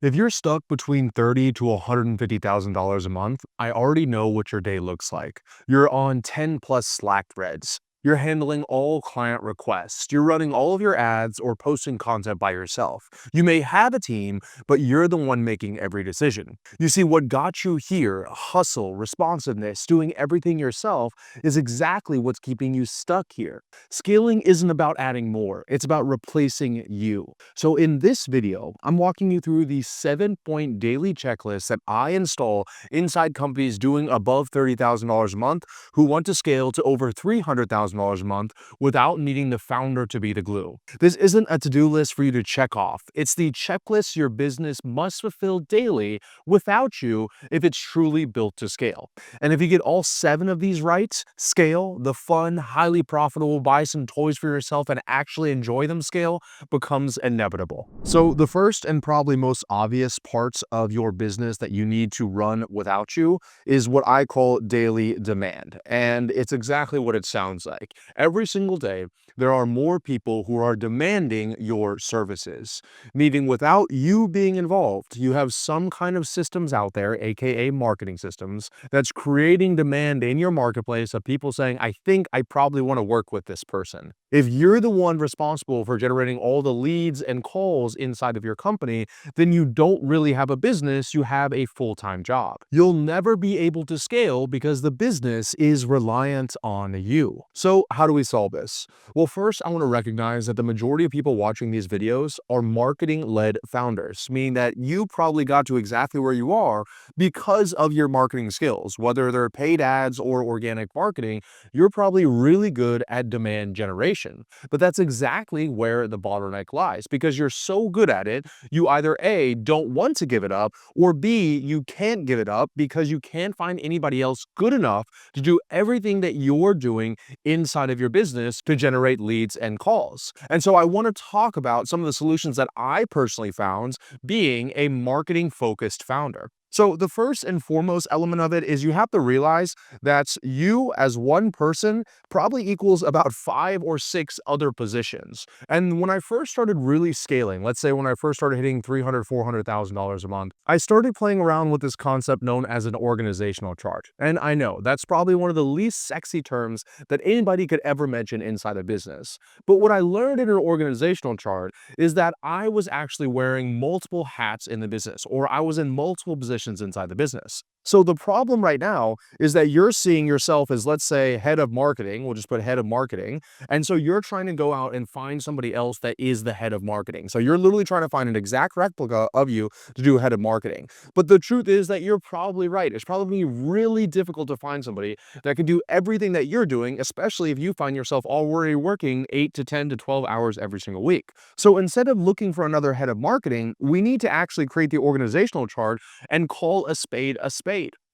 If you're stuck between $30 to $150,000 a month, I already know what your day looks like. You're on 10 plus Slack threads. You're handling all client requests. You're running all of your ads or posting content by yourself. You may have a team, but you're the one making every decision. You see, what got you here, hustle, responsiveness, doing everything yourself, is exactly what's keeping you stuck here. Scaling isn't about adding more, it's about replacing you. So in this video, I'm walking you through the 7-point daily checklist that I install inside companies doing above $30,000 a month who want to scale to over $300,000 a month without needing the founder to be the glue. This isn't a to-do list for you to check off. It's the checklist your business must fulfill daily without you if it's truly built to scale. And if you get all 7 of these right, scale, the fun, highly profitable, buy some toys for yourself and actually enjoy them scale becomes inevitable. So the first and probably most obvious parts of your business that you need to run without you is what I call daily demand. And it's exactly what it sounds like. Every single day, there are more people who are demanding your services, meaning without you being involved, you have some kind of systems out there, aka marketing systems, that's creating demand in your marketplace of people saying, I think I probably want to work with this person. If you're the one responsible for generating all the leads and calls inside of your company, then you don't really have a business, you have a full-time job. You'll never be able to scale because the business is reliant on you. So how do we solve this? Well, first, I want to recognize that the majority of people watching these videos are marketing-led founders, meaning that you probably got to exactly where you are because of your marketing skills. Whether they're paid ads or organic marketing, you're probably really good at demand generation. But that's exactly where the bottleneck lies because you're so good at it, you either A, don't want to give it up, or B, you can't give it up because you can't find anybody else good enough to do everything that you're doing inside of your business to generate leads and calls. And so I want to talk about some of the solutions that I personally found being a marketing focused founder. So the first and foremost element of it is you have to realize that you as one person probably equals about 5 or 6 other positions. And when I first started really scaling, let's say when I first started hitting $300,000, $400,000 a month, I started playing around with this concept known as an organizational chart. And I know that's probably one of the least sexy terms that anybody could ever mention inside a business. But what I learned in an organizational chart is that I was actually wearing multiple hats in the business, or I was in multiple positions inside the business. So the problem right now is that you're seeing yourself as, let's say, head of marketing. We'll just put head of marketing. And so you're trying to go out and find somebody else that is the head of marketing. So you're literally trying to find an exact replica of you to do head of marketing. But the truth is that you're probably right. It's probably really difficult to find somebody that can do everything that you're doing, especially if you find yourself already working 8 to 10 to 12 hours every single week. So instead of looking for another head of marketing, we need to actually create the organizational chart and call a spade,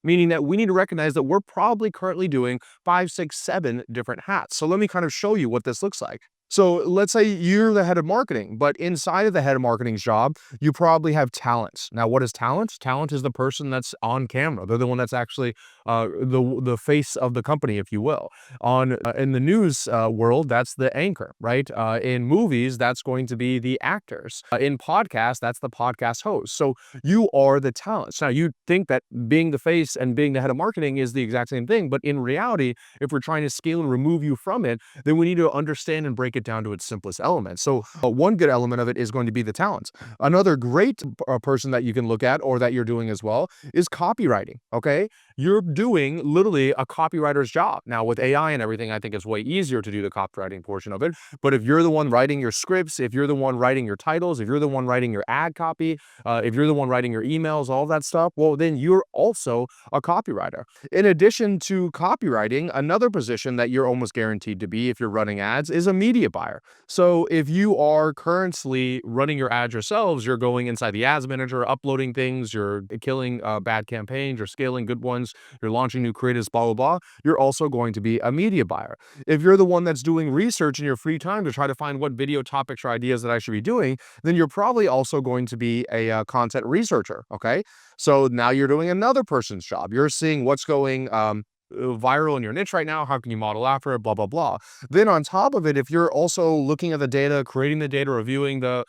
meaning that we need to recognize that we're probably currently doing 5, 6, 7 different hats. So let me kind of show you what this looks like. So let's say you're the head of marketing, but inside of the head of marketing's job, you probably have talent. Now, what is talent? Talent is the person that's on camera. They're the one that's actually the face of the company, if you will. In the news world, that's the anchor, right? In movies, that's going to be the actors. In podcasts, that's the podcast host. So you are the talents. Now, you think that being the face and being the head of marketing is the exact same thing, but in reality, if we're trying to scale and remove you from it, then we need to understand and break it down to its simplest elements. So one good element of it is going to be the talent. Another great person that you can look at or that you're doing as well is copywriting, okay? You're doing literally a copywriter's job. Now with AI and everything, I think it's way easier to do the copywriting portion of it. But if you're the one writing your scripts, if you're the one writing your titles, if you're the one writing your ad copy, if you're the one writing your emails, all that stuff, well, then you're also a copywriter. In addition to copywriting, another position that you're almost guaranteed to be if you're running ads is a media buyer. So if you are currently running your ads yourselves, you're going inside the ads manager, uploading things, you're killing bad campaigns, you're scaling good ones, you're launching new creatives, blah, blah, blah, you're also going to be a media buyer. If you're the one that's doing research in your free time to try to find what video topics or ideas that I should be doing, then you're probably also going to be a content researcher, okay? So now you're doing another person's job. You're seeing what's going viral in your niche right now. How can you model after it? Blah, blah, blah. Then on top of it, if you're also looking at the data, creating the data, reviewing the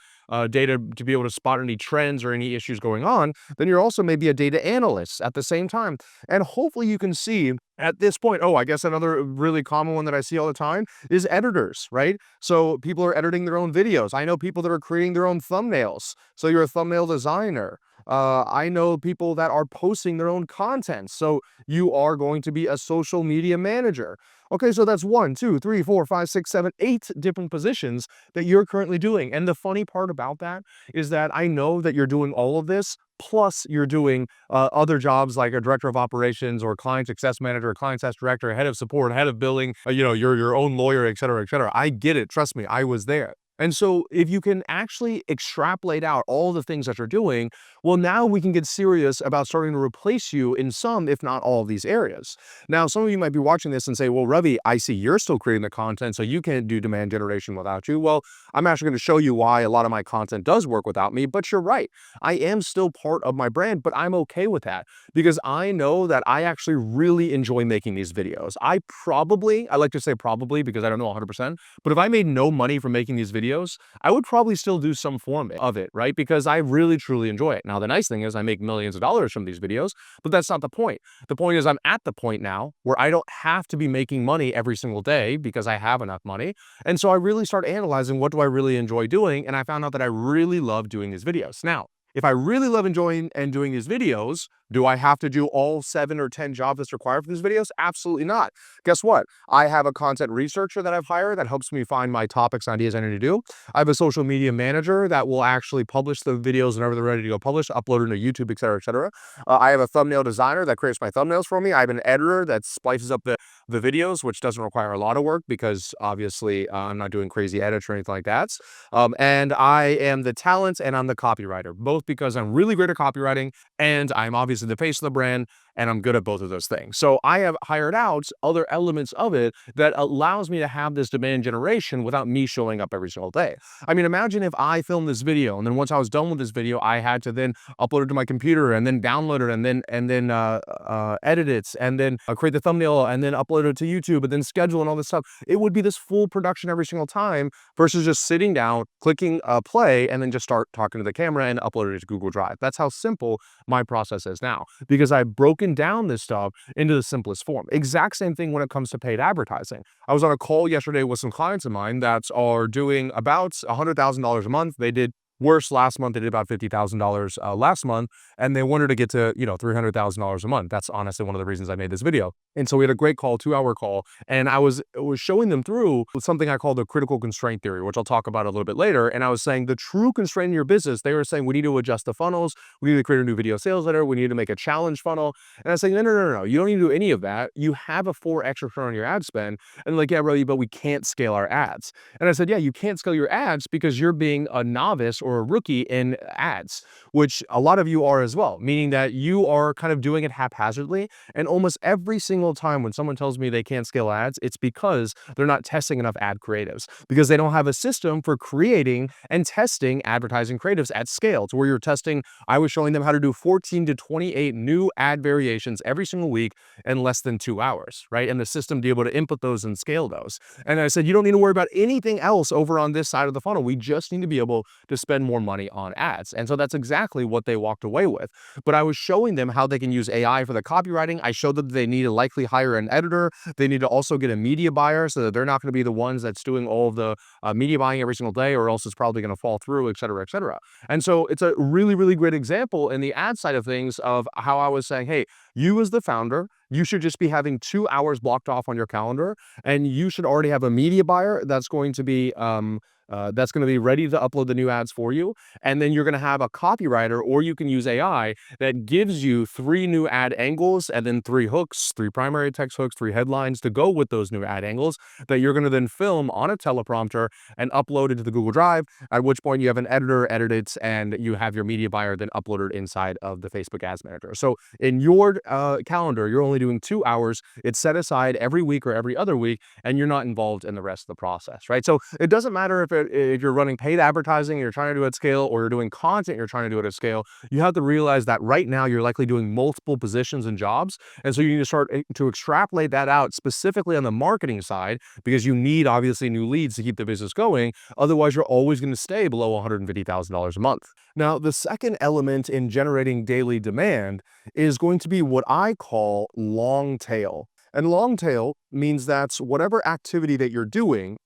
data to be able to spot any trends or any issues going on, then you're also maybe a data analyst at the same time. And hopefully you can see at this point, oh, I guess another really common one that I see all the time is editors, right? So people are editing their own videos. I know people that are creating their own thumbnails. So you're a thumbnail designer. I know people that are posting their own content. So you are going to be a social media manager. Okay, so that's 8 different positions that you're currently doing. And the funny part about that is that I know that you're doing all of this, plus you're doing other jobs like a director of operations or client success manager, client success director, head of support, head of billing, you're your own lawyer, et cetera, et cetera. I get it. Trust me, I was there. And so if you can actually extrapolate out all the things that you're doing, well, now we can get serious about starting to replace you in some, if not all of these areas. Now, some of you might be watching this and say, well, Ravi, I see you're still creating the content, so you can't do demand generation without you. Well, I'm actually going to show you why a lot of my content does work without me, but you're right. I am still part of my brand, but I'm okay with that because I know that I actually really enjoy making these videos. I like to say probably because I don't know 100%, but if I made no money from making these videos, I would probably still do some form of it, right? Because I really, truly enjoy it. Now, the nice thing is I make millions of dollars from these videos, but that's not the point. The point is I'm at the point now where I don't have to be making money every single day because I have enough money. And so I really start analyzing what do I really enjoy doing, and I found out that I really love doing these videos. Now, if I really love enjoying and doing these videos, do I have to do all 7 or 10 jobs that's required for these videos? Absolutely not. Guess what? I have a content researcher that I've hired that helps me find my topics and ideas I need to do. I have a social media manager that will actually publish the videos whenever they're ready to go publish, upload it to YouTube, et cetera, et cetera. I have a thumbnail designer that creates my thumbnails for me. I have an editor that splices up the videos, which doesn't require a lot of work because obviously I'm not doing crazy edits or anything like that. And I am the talent and I'm the copywriter, both because I'm really great at copywriting and I'm obviously the face of the brand and I'm good at both of those things. So I have hired out other elements of it that allows me to have this demand generation without me showing up every single day. I mean, imagine if I filmed this video and then once I was done with this video, I had to then upload it to my computer and then download it and then edit it and then create the thumbnail and then upload it to YouTube and then schedule and all this stuff. It would be this full production every single time versus just sitting down, clicking play, and then just start talking to the camera and upload it to Google Drive. That's how simple my process is now because I've broken down this stuff into the simplest form. Exact same thing when it comes to paid advertising. I was on a call yesterday with some clients of mine that are doing about $100,000 a month. They did worse last month. They did about $50,000 last month, and they wanted to get to, $300,000 a month. That's honestly one of the reasons I made this video. And so we had a great call, 2-hour call, and I was showing them through something I call the critical constraint theory, which I'll talk about a little bit later. And I was saying the true constraint in your business, they were saying we need to adjust the funnels, we need to create a new video sales letter, we need to make a challenge funnel. And I was saying, no, you don't need to do any of that. You have a 4x return on your ad spend. And like, yeah, really, but we can't scale our ads. And I said, yeah, you can't scale your ads because you're being a novice or a rookie in ads, which a lot of you are as well, meaning that you are kind of doing it haphazardly. And almost every single time when someone tells me they can't scale ads, it's because they're not testing enough ad creatives, because they don't have a system for creating and testing advertising creatives at scale to where you're testing. I was showing them how to do 14 to 28 new ad variations every single week in less than 2 hours, right? And the system to be able to input those and scale those. And I said, you don't need to worry about anything else over on this side of the funnel. We just need to be able to spend more money on ads. And so that's exactly what they walked away with. But I was showing them how they can use AI for the copywriting. I showed them they need to likely hire an editor. They need to also get a media buyer so that they're not going to be the ones that's doing all of the media buying every single day, or else it's probably going to fall through, et cetera, et cetera. And so it's a really, really great example in the ad side of things of how I was saying, hey, you as the founder, you should just be having 2 hours blocked off on your calendar, and you should already have a media buyer that's going to be ready to upload the new ads for you. And then you're going to have a copywriter, or you can use AI that gives you 3 new ad angles and then 3 hooks, 3 primary text hooks, 3 headlines to go with those new ad angles that you're going to then film on a teleprompter and upload it to the Google Drive, at which point you have an editor edit it and you have your media buyer then uploaded inside of the Facebook Ads Manager. So in your calendar, you're only doing 2 hours. It's set aside every week or every other week, and you're not involved in the rest of the process, right? So it doesn't matter if if you're running paid advertising, you're trying to do it at scale, or you're doing content, you're trying to do it at scale, you have to realize that right now you're likely doing multiple positions and jobs. And so you need to start to extrapolate that out specifically on the marketing side, because you need obviously new leads to keep the business going. Otherwise, you're always going to stay below $150,000 a month. Now, the second element in generating daily demand is going to be what I call long tail. And long tail means that's whatever activity that you're doing,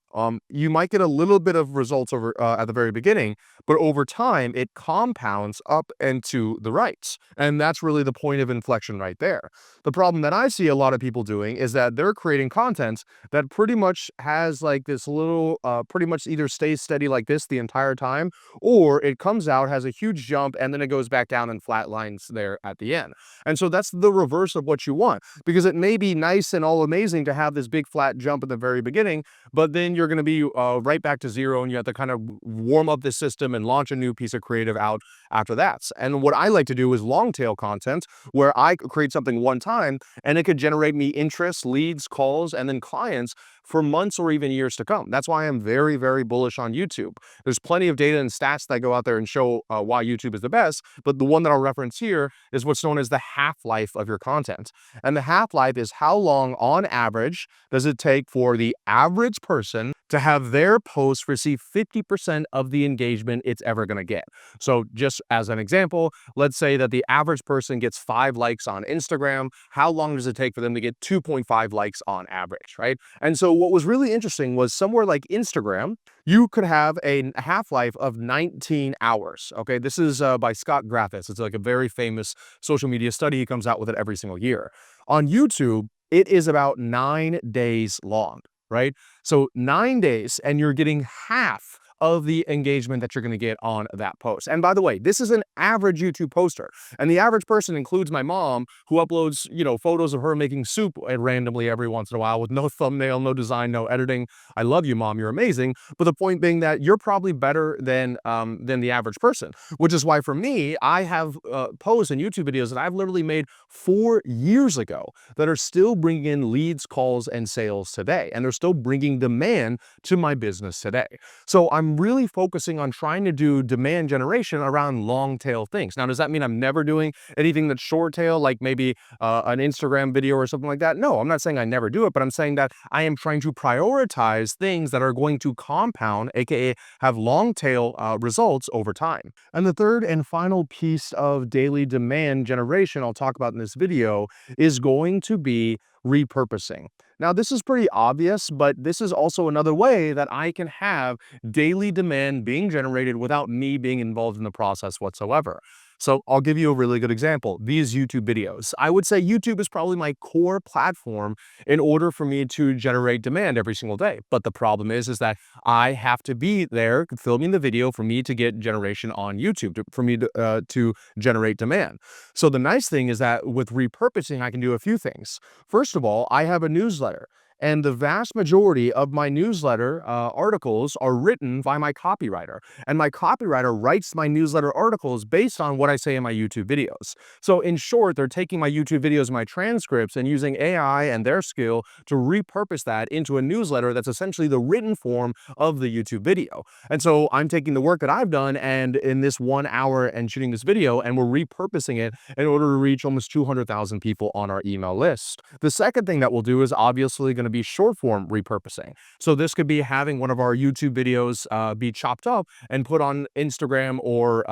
you might get a little bit of results over at the very beginning, but over time it compounds up and to the right. And that's really the point of inflection right there. The problem that I see a lot of people doing is that they're creating content that pretty much has like this little, pretty much either stays steady like this the entire time, or it comes out, has a huge jump, and then it goes back down and flatlines there at the end. And so that's the reverse of what you want, because it may be nice and all amazing to have this big flat jump at the very beginning, but then you're going to be right back to zero, and you have to kind of warm up the system and launch a new piece of creative out after that. And what I like to do is long tail content, where I create something one time and it could generate me interest, leads, calls, and then clients for months or even years to come. That's why I'm very, very bullish on YouTube. There's plenty of data and stats that go out there and show why YouTube is the best, but the one that I'll reference here is what's known as the half-life of your content. And the half-life is how long on average does it take for the average person to have their post receive 50% of the engagement it's ever going to get. So just as an example, let's say that the average person gets 5 likes on Instagram. How long does it take for them to get 2.5 likes on average, right? And so what was really interesting was somewhere like Instagram, you could have a half-life of 19 hours. Okay, this is by Scott Graffis. It's like a very famous social media study. He comes out with it every single year. On YouTube, it is about 9 days long, right? So 9 days, and you're getting half of the engagement that you're going to get on that post. And by the way, this is an average YouTube poster. And the average person includes my mom, who uploads, photos of her making soup randomly every once in a while with no thumbnail, no design, no editing. I love you, Mom. You're amazing. But the point being that you're probably better than the average person, which is why for me, I have posts and YouTube videos that I've literally made 4 years ago that are still bringing in leads, calls, and sales today. And they're still bringing demand to my business today. So I'm really focusing on trying to do demand generation around long tail things. Now, does that mean I'm never doing anything that's short tail, like maybe an Instagram video or something like that? No, I'm not saying I never do it, but I'm saying that I am trying to prioritize things that are going to compound, aka have long tail results over time. And the third and final piece of daily demand generation I'll talk about in this video is going to be repurposing. Now, this is pretty obvious, but this is also another way that I can have daily demand being generated without me being involved in the process whatsoever. So I'll give you a really good example. These YouTube videos. I would say YouTube is probably my core platform in order for me to generate demand every single day. But the problem is that I have to be there filming the video for me to get generation on YouTube, for me to generate demand. So the nice thing is that with repurposing, I can do a few things. First of all, I have a newsletter. And the vast majority of my newsletter articles are written by my copywriter. And my copywriter writes my newsletter articles based on what I say in my YouTube videos. So in short, they're taking my YouTube videos and my transcripts and using AI and their skill to repurpose that into a newsletter that's essentially the written form of the YouTube video. And so I'm taking the work that I've done and in this 1 hour and shooting this video, and we're repurposing it in order to reach almost 200,000 people on our email list. The second thing that we'll do is obviously going to be short form repurposing. So this could be having one of our YouTube videos be chopped up and put on Instagram or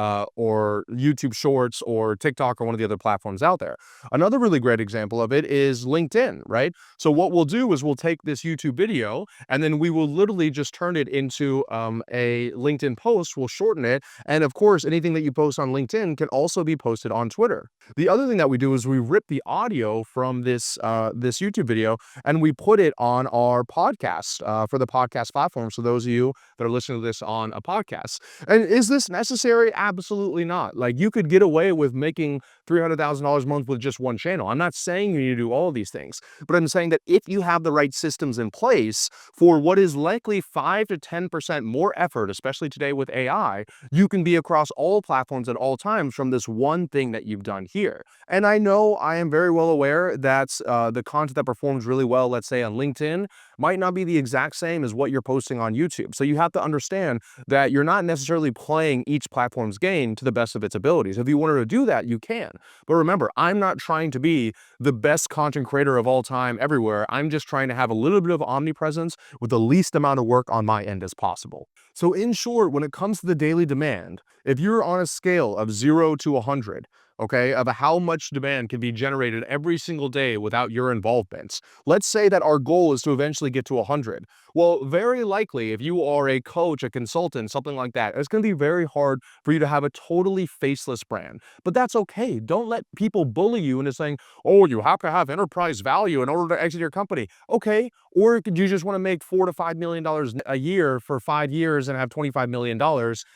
YouTube Shorts or TikTok or one of the other platforms out there. Another really great example of it is LinkedIn, right? So what we'll do is we'll take this YouTube video and then we will literally just turn it into a LinkedIn post. We'll shorten it. And of course, anything that you post on LinkedIn can also be posted on Twitter. The other thing that we do is we rip the audio from this YouTube video and we put it on our podcast for the podcast platform. So those of you that are listening to this on a podcast. And is this necessary? Absolutely not. Like you could get away with making $300,000 a month with just one channel. I'm not saying you need to do all of these things, but I'm saying that if you have the right systems in place for what is likely 5 to 10% more effort, especially today with AI, you can be across all platforms at all times from this one thing that you've done here. And I know I am very well aware that the content that performs really well, let's say on LinkedIn might not be the exact same as what you're posting on YouTube. So you have to understand that you're not necessarily playing each platform's game to the best of its abilities. If you wanted to do that, you can. But remember, I'm not trying to be the best content creator of all time everywhere. I'm just trying to have a little bit of omnipresence with the least amount of work on my end as possible. So in short, when it comes to the daily demand, if you're on a scale of 0 to 100, okay, of how much demand can be generated every single day without your involvement, let's say that our goal is to eventually get to 100. Well, very likely, if you are a coach, a consultant, something like that, it's going to be very hard for you to have a totally faceless brand. But that's okay. Don't let people bully you into saying, oh, you have to have enterprise value in order to exit your company. Okay. Or could you just want to make $4 to $5 million a year for 5 years and have $25 million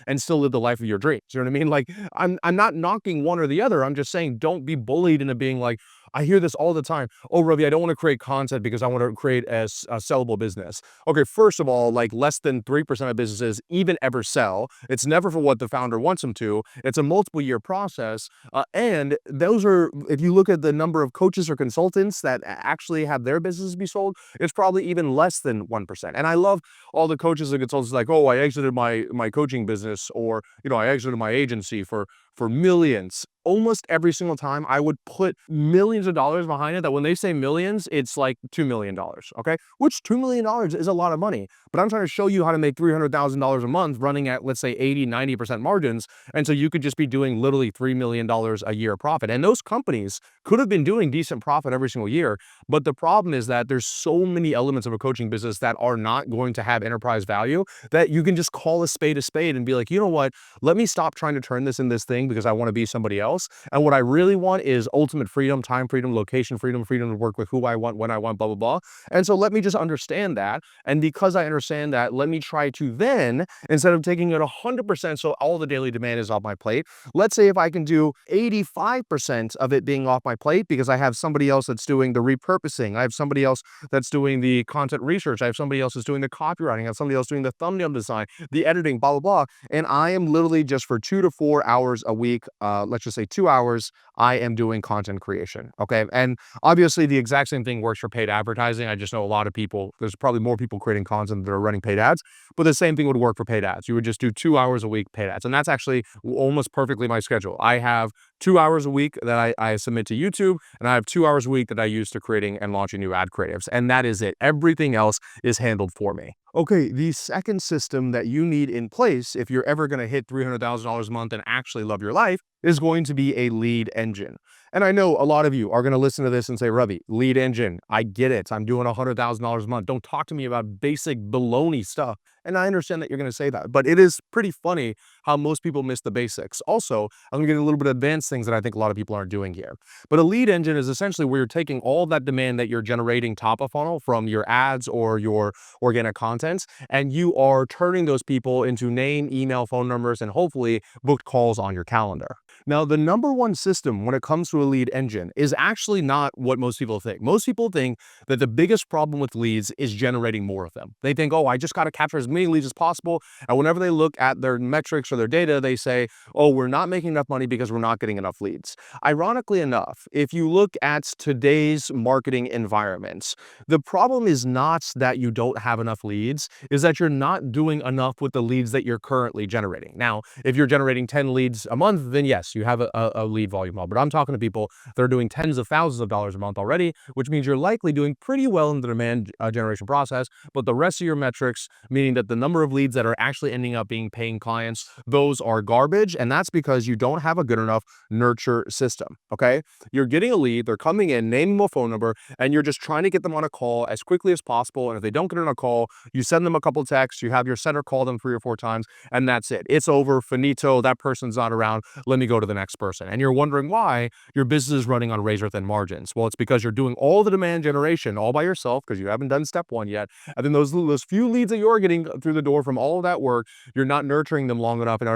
and still live the life of your dreams? You know what I mean? Like, I'm not knocking one or the other. I'm just saying don't be bullied into being like, I hear this all the time. Oh, Ravi, I don't want to create content because I want to create a sellable business. Okay, first of all, like less than 3% of businesses even ever sell. It's never for what the founder wants them to. It's a multiple year process. And those are, if you look at the number of coaches or consultants that actually have their businesses be sold, it's probably even less than 1%. And I love all the coaches and consultants like, oh, I exited my coaching business, or, I exited my agency for millions. Almost every single time I would put millions of dollars behind it, that when they say millions, it's like $2 million, okay? Which $2 million is a lot of money, but I'm trying to show you how to make $300,000 a month running at, let's say, 80–90% margins. And so you could just be doing literally $3 million a year profit. And those companies could have been doing decent profit every single year. But the problem is that there's so many elements of a coaching business that are not going to have enterprise value that you can just call a spade and be like, you know what? Let me stop trying to turn this in this thing because I want to be somebody else. And what I really want is ultimate freedom, time freedom, location freedom, freedom to work with who I want, when I want, blah, blah, blah. And so let me just understand that. And because I understand that, let me try to then, instead of taking it 100%, so all the daily demand is off my plate, let's say if I can do 85% of it being off my plate because I have somebody else that's doing the repurposing, I have somebody else that's doing the content research, I have somebody else that's doing the copywriting, I have somebody else doing the thumbnail design, the editing, blah, blah, blah. And I am literally just for 2 to 4 hours a week, let's just say 2 hours, I am doing content creation. Okay. And obviously the exact same thing works for paid advertising. I just know a lot of people, there's probably more people creating content that are running paid ads, but the same thing would work for paid ads. You would just do 2 hours a week paid ads. And that's actually almost perfectly my schedule. I have 2 hours a week that I submit to YouTube, and I have 2 hours a week that I use to creating and launching new ad creatives. And that is it. Everything else is handled for me. Okay, the second system that you need in place if you're ever going to hit $300,000 a month and actually love your life is going to be a lead engine. And I know a lot of you are going to listen to this and say, Ravi, lead engine, I get it. I'm doing $100,000 a month. Don't talk to me about basic baloney stuff. And I understand that you're going to say that, but it is pretty funny how most people miss the basics. Also, I'm going to get a little bit of advanced things that I think a lot of people aren't doing here. But a lead engine is essentially where you're taking all that demand that you're generating top of funnel from your ads or your organic content, and you are turning those people into name, email, phone numbers, and hopefully booked calls on your calendar. Now, the number one system when it comes to a lead engine is actually not what most people think. Most people think that the biggest problem with leads is generating more of them. They think, oh, I just got to capture as many leads as possible. And whenever they look at their metrics or their data, they say, oh, we're not making enough money because we're not getting enough leads. Ironically enough, if you look at today's marketing environments, the problem is not that you don't have enough leads, is that you're not doing enough with the leads that you're currently generating. Now, if you're generating 10 leads a month, then yes, you have a lead volume model. But I'm talking to people that are doing tens of thousands of dollars a month already, which means you're likely doing pretty well in the demand generation process. But the rest of your metrics, meaning that the number of leads that are actually ending up being paying clients, those are garbage. And that's because you don't have a good enough nurture system. Okay. You're getting a lead, they're coming in, name them a phone number, and you're just trying to get them on a call as quickly as possible. And if they don't get on a call, you send them a couple texts, you have your center call them 3 or 4 times, and that's it. It's over, finito, that person's not around, let me go to the next person. And you're wondering why your business is running on razor thin margins. Well, it's because you're doing all the demand generation all by yourself because you haven't done step 1 yet. And then those few leads that you're getting through the door from all of that work, you're not nurturing them long enough in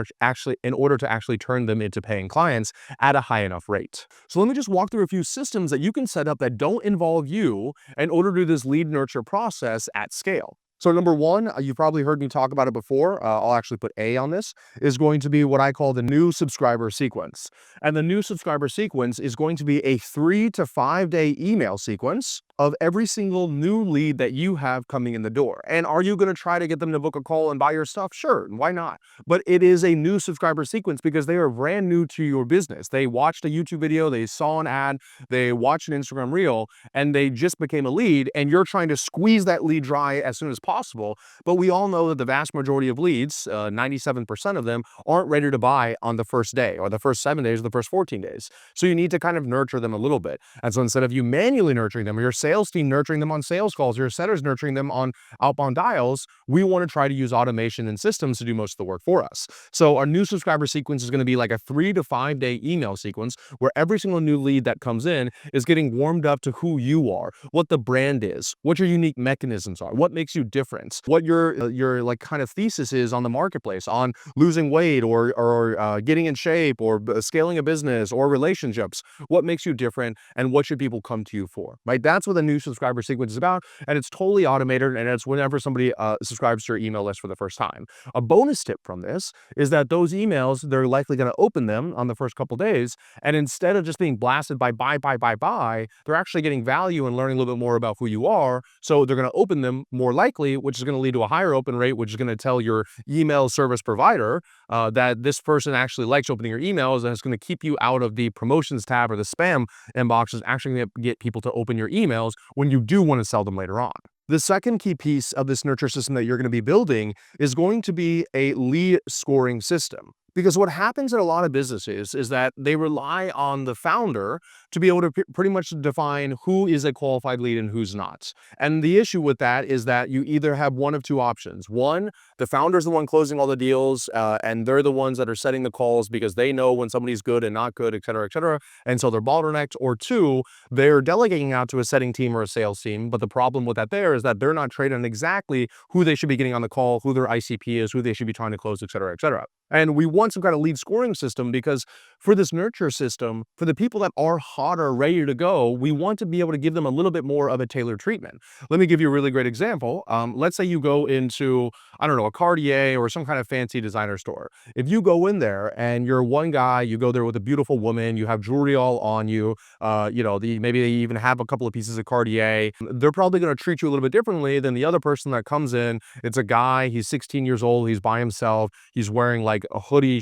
order to actually turn them into paying clients at a high enough rate. So let me just walk through a few systems that you can set up that don't involve you in order to do this lead nurture process at scale. So number 1, you've probably heard me talk about it before. I'll actually put A on this, is going to be what I call the new subscriber sequence. And the new subscriber sequence is going to be a 3 to 5 day email sequence of every single new lead that you have coming in the door. And are you going to try to get them to book a call and buy your stuff? Sure, why not? But it is a new subscriber sequence because they are brand new to your business. They watched a YouTube video, they saw an ad, they watched an Instagram reel, and they just became a lead, and you're trying to squeeze that lead dry as soon as possible. But we all know that the vast majority of leads, 97% of them, aren't ready to buy on the first day or the first 7 days or the first 14 days. So you need to kind of nurture them a little bit. And so instead of you manually nurturing them, or your sales team nurturing them on sales calls, your setters nurturing them on outbound dials, we want to try to use automation and systems to do most of the work for us. So our new subscriber sequence is going to be like a 3 to 5 day email sequence where every single new lead that comes in is getting warmed up to who you are, what the brand is, what your unique mechanisms are, what makes you different, what your like kind of thesis is on the marketplace, on losing weight or getting in shape or scaling a business or relationships. What makes you different and what should people come to you for, right? That's what the new subscriber sequence is about, and it's totally automated, and it's whenever somebody subscribes to your email list for the first time. A bonus tip from this is that those emails, they're likely going to open them on the first couple days, and instead of just being blasted by buy, they're actually getting value and learning a little bit more about who you are. So they're going to open them more likely, which is going to lead to a higher open rate, which is going to tell your email service provider that this person actually likes opening your emails, and it's going to keep you out of the promotions tab or the spam inbox. Is actually going to get people to open your emails when you do want to sell them later on. The second key piece of this nurture system that you're going to be building is going to be a lead scoring system. Because what happens in a lot of businesses is that they rely on the founder to be able to pretty much define who is a qualified lead and who's not. And the issue with that is that you either have one of two options. One, the founder's the one closing all the deals, and they're the ones that are setting the calls because they know when somebody's good and not good, et cetera, and so they're bottlenecked. Or two, they're delegating out to a setting team or a sales team, but the problem with that there is that they're not trained on exactly who they should be getting on the call, who their ICP is, who they should be trying to close, et cetera, et cetera. And we want some kind of lead scoring system because for this nurture system, for the people that are hot or ready to go, we want to be able to give them a little bit more of a tailored treatment. Let me give you a really great example. Let's say you go into, I don't know, a Cartier or some kind of fancy designer store. If you go in there and you're one guy, you go there with a beautiful woman, you have jewelry all on you, maybe they even have a couple of pieces of Cartier, they're probably going to treat you a little bit differently than the other person that comes in. It's a guy, he's 16 years old, he's by himself, he's wearing like a hoodie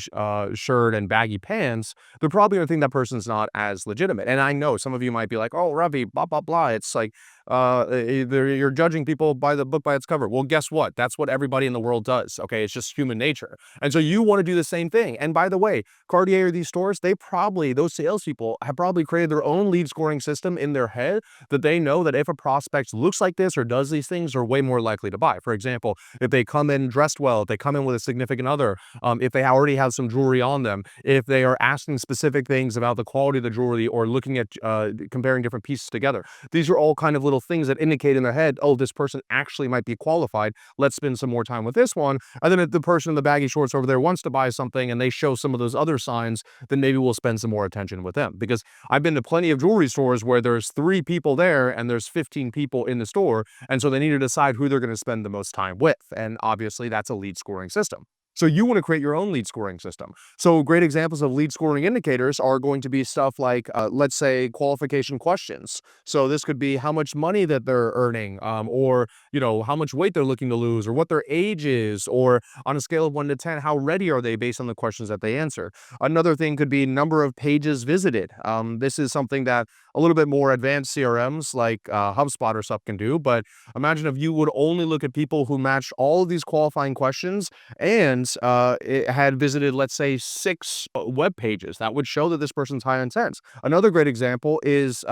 shirt and baggy pants. They're probably going to think that person's not as legitimate. And I know some of you might be like, oh, Ravi, blah, blah, blah. It's like, you're judging people by the book by its cover. Well, guess what? That's what everybody in the world does. Okay. It's just human nature. And so you want to do the same thing. And by the way, Cartier or these stores, those salespeople have probably created their own lead scoring system in their head that they know that if a prospect looks like this or does these things, they're way more likely to buy. For example, if they come in dressed well, if they come in with a significant other, if they already have some jewelry on them, if they are asking specific things about the quality of the jewelry or looking at comparing different pieces together. These are all kind of little things that indicate in their head, oh, this person actually might be qualified. Let's spend some more time with this one. And then if the person in the baggy shorts over there wants to buy something and they show some of those other signs, then maybe we'll spend some more attention with them. Because I've been to plenty of jewelry stores where there's 3 people there and there's 15 people in the store. And so they need to decide who they're going to spend the most time with. And obviously that's a lead scoring system. So you want to create your own lead scoring system. So great examples of lead scoring indicators are going to be stuff like, let's say, qualification questions. So this could be how much money that they're earning, or how much weight they're looking to lose, or what their age is, or on a scale of 1 to 10, how ready are they based on the questions that they answer. Another thing could be number of pages visited. This is something that a little bit more advanced CRMs like HubSpot or stuff can do. But imagine if you would only look at people who match all of these qualifying questions and it had visited, let's say, 6 web pages. That would show that this person's high intent. Another great example is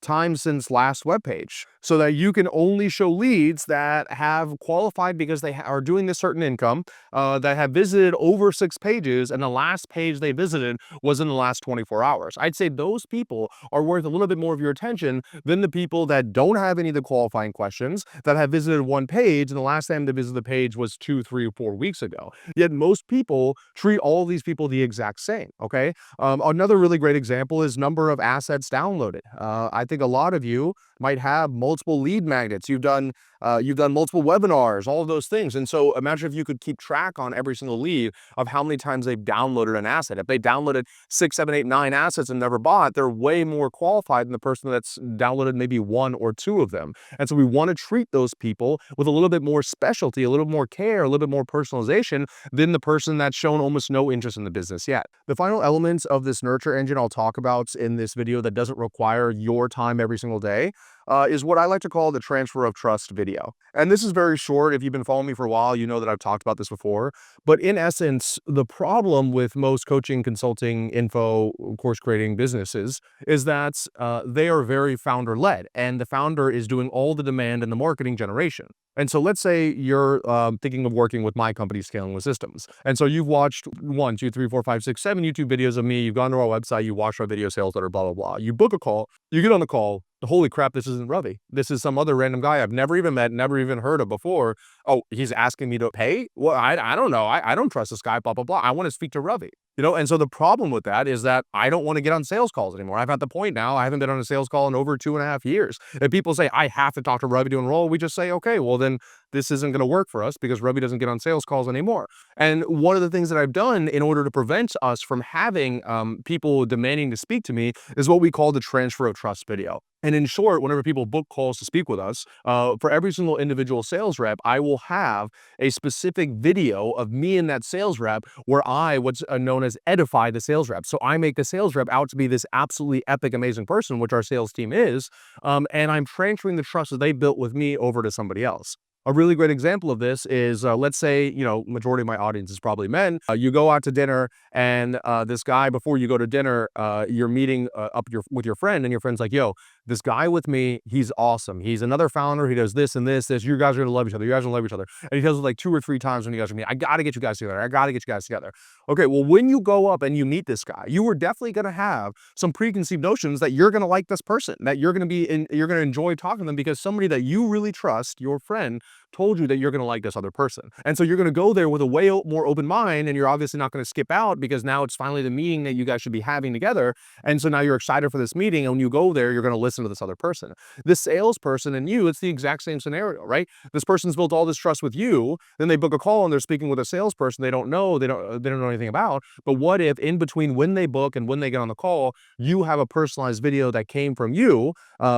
time since last web page, so that you can only show leads that have qualified because they are doing this certain income, that have visited over 6 pages, and the last page they visited was in the last 24 hours. I'd say those people are worth a little bit more of your attention than the people that don't have any of the qualifying questions, that have visited 1 page, and the last time they visited the page was 2, 3, or 4 weeks ago. Yet most people treat all these people the exact same, okay? Another really great example is number of assets downloaded. I think a lot of you might have multiple lead magnets. You've done you've done multiple webinars, all of those things. And so imagine if you could keep track on every single lead of how many times they've downloaded an asset. If they downloaded 6, 7, 8, 9 assets and never bought, they're way more qualified than the person that's downloaded maybe 1 or 2 of them. And so we want to treat those people with a little bit more specialty, a little more care, a little bit more personalization than the person that's shown almost no interest in the business yet. The final elements of this nurture engine I'll talk about in this video that doesn't require your time every single day is what I like to call the transfer of trust video. And this is very short. If you've been following me for a while, you know that I've talked about this before. But in essence, the problem with most coaching, consulting, info, course creating businesses is that they are very founder led, and the founder is doing all the demand and the marketing generation. And so let's say you're thinking of working with my company, Scaling with Systems. And so you've watched 1, 2, 3, 4, 5, 6, 7 YouTube videos of me. You've gone to our website, you watched our video sales letter, blah, blah, blah. You book a call, you get on the call. Holy crap, this isn't Ravi. This is some other random guy I've never even met, never even heard of before. Oh, he's asking me to pay? Well, I don't know. I don't trust this guy, blah, blah, blah. I want to speak to Ravi. And so the problem with that is that I don't want to get on sales calls anymore. I've at the point now, I haven't been on a sales call in over 2.5 years. And people say, I have to talk to Ravi to enroll. We just say, okay, well then this isn't going to work for us because Ravi doesn't get on sales calls anymore. And one of the things that I've done in order to prevent us from having people demanding to speak to me is what we call the transfer of trust video. And in short, whenever people book calls to speak with us, for every single individual sales rep, I will have a specific video of me and that sales rep where what's known as edify the sales rep. So I make the sales rep out to be this absolutely epic, amazing person, which our sales team is, and I'm transferring the trust that they built with me over to somebody else. A really great example of this is, let's say, majority of my audience is probably men. You go out to dinner and this guy, before you go to dinner, you're meeting with your friend, and your friend's like, yo, this guy with me, he's awesome. He's another founder. He does this and this, this. You guys are going to love each other. You guys are going to love each other. And he tells it like 2 or 3 times when you guys are meeting. I got to get you guys together. I got to get you guys together. Okay, well, when you go up and you meet this guy, you are definitely going to have some preconceived notions that you're going to like this person, that you're going to enjoy talking to them because somebody that you really trust, your friend, told you that you're going to like this other person. And so you're going to go there with a way more open mind, and you're obviously not going to skip out because now it's finally the meeting that you guys should be having together. And so now you're excited for this meeting, and when you go there, you're going to listen to this other person. This salesperson and you, it's the exact same scenario, right? This person's built all this trust with you, then they book a call and they're speaking with a salesperson they don't know anything about. But what if in between when they book and when they get on the call, you have a personalized video that came from you,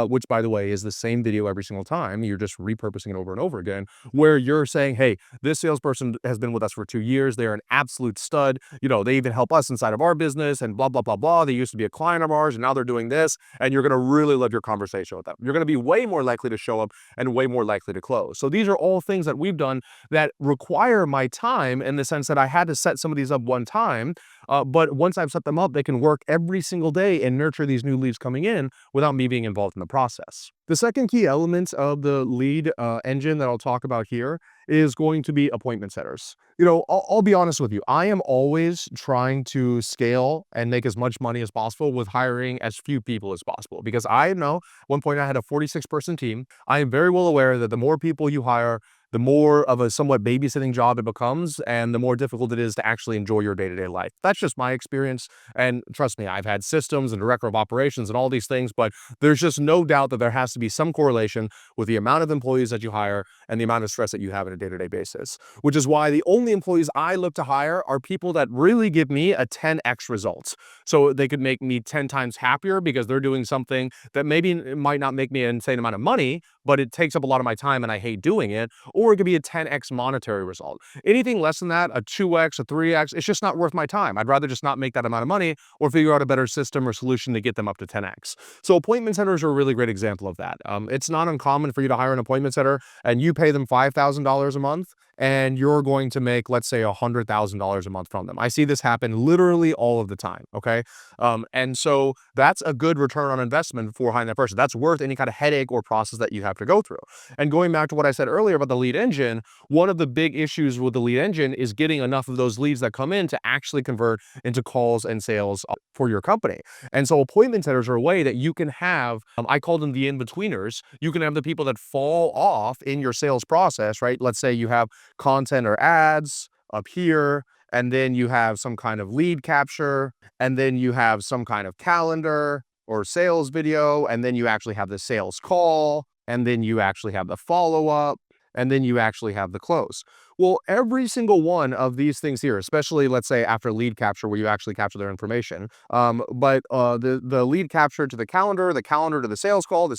which by the way is the same video every single time. You're just repurposing it over and over again, where you're saying, hey, this salesperson has been with us for 2 years. They're an absolute stud. They even help us inside of our business and blah, blah, blah, blah. They used to be a client of ours and now they're doing this. And you're going to really love your conversation with them. You're going to be way more likely to show up and way more likely to close. So these are all things that we've done that require my time, in the sense that I had to set some of these up one time. But once I've set them up, they can work every single day and nurture these new leads coming in without me being involved in the process. The second key element of the lead engine that I'll talk about here is going to be appointment setters. I'll be honest with you. I am always trying to scale and make as much money as possible with hiring as few people as possible, because I know at one point I had a 46-person team. I am very well aware that the more people you hire, the more of a somewhat babysitting job it becomes, and the more difficult it is to actually enjoy your day-to-day life. That's just my experience. And trust me, I've had systems and director of operations and all these things, but there's just no doubt that there has to be some correlation with the amount of employees that you hire and the amount of stress that you have on a day-to-day basis, which is why the only employees I look to hire are people that really give me a 10x results. So they could make me 10 times happier because they're doing something that maybe it might not make me an insane amount of money, but it takes up a lot of my time and I hate doing it. Or it could be a 10x monetary result. Anything less than that, a 2x, a 3x, it's just not worth my time. I'd rather just not make that amount of money or figure out a better system or solution to get them up to 10x. So appointment centers are a really great example of that. It's not uncommon for you to hire an appointment setter and you pay them $5,000 a month, and you're going to make, let's say, $100,000 a month from them. I see this happen literally all of the time, okay? And so that's a good return on investment for hiring that person. That's worth any kind of headache or process that you have to go through. And going back to what I said earlier about the lead engine, one of the big issues with the lead engine is getting enough of those leads that come in to actually convert into calls and sales for your company. And so appointment setters are a way that you can have, I call them the in-betweeners. You can have the people that fall off in your sales process, right? Let's say you have content or ads up here, and then you have some kind of lead capture, and then you have some kind of calendar or sales video, and then you actually have the sales call, and then you actually have the follow-up, and then you actually have the close. Well, every single one of these things here, especially let's say after lead capture where you actually capture their information, but the lead capture to the calendar to the sales call to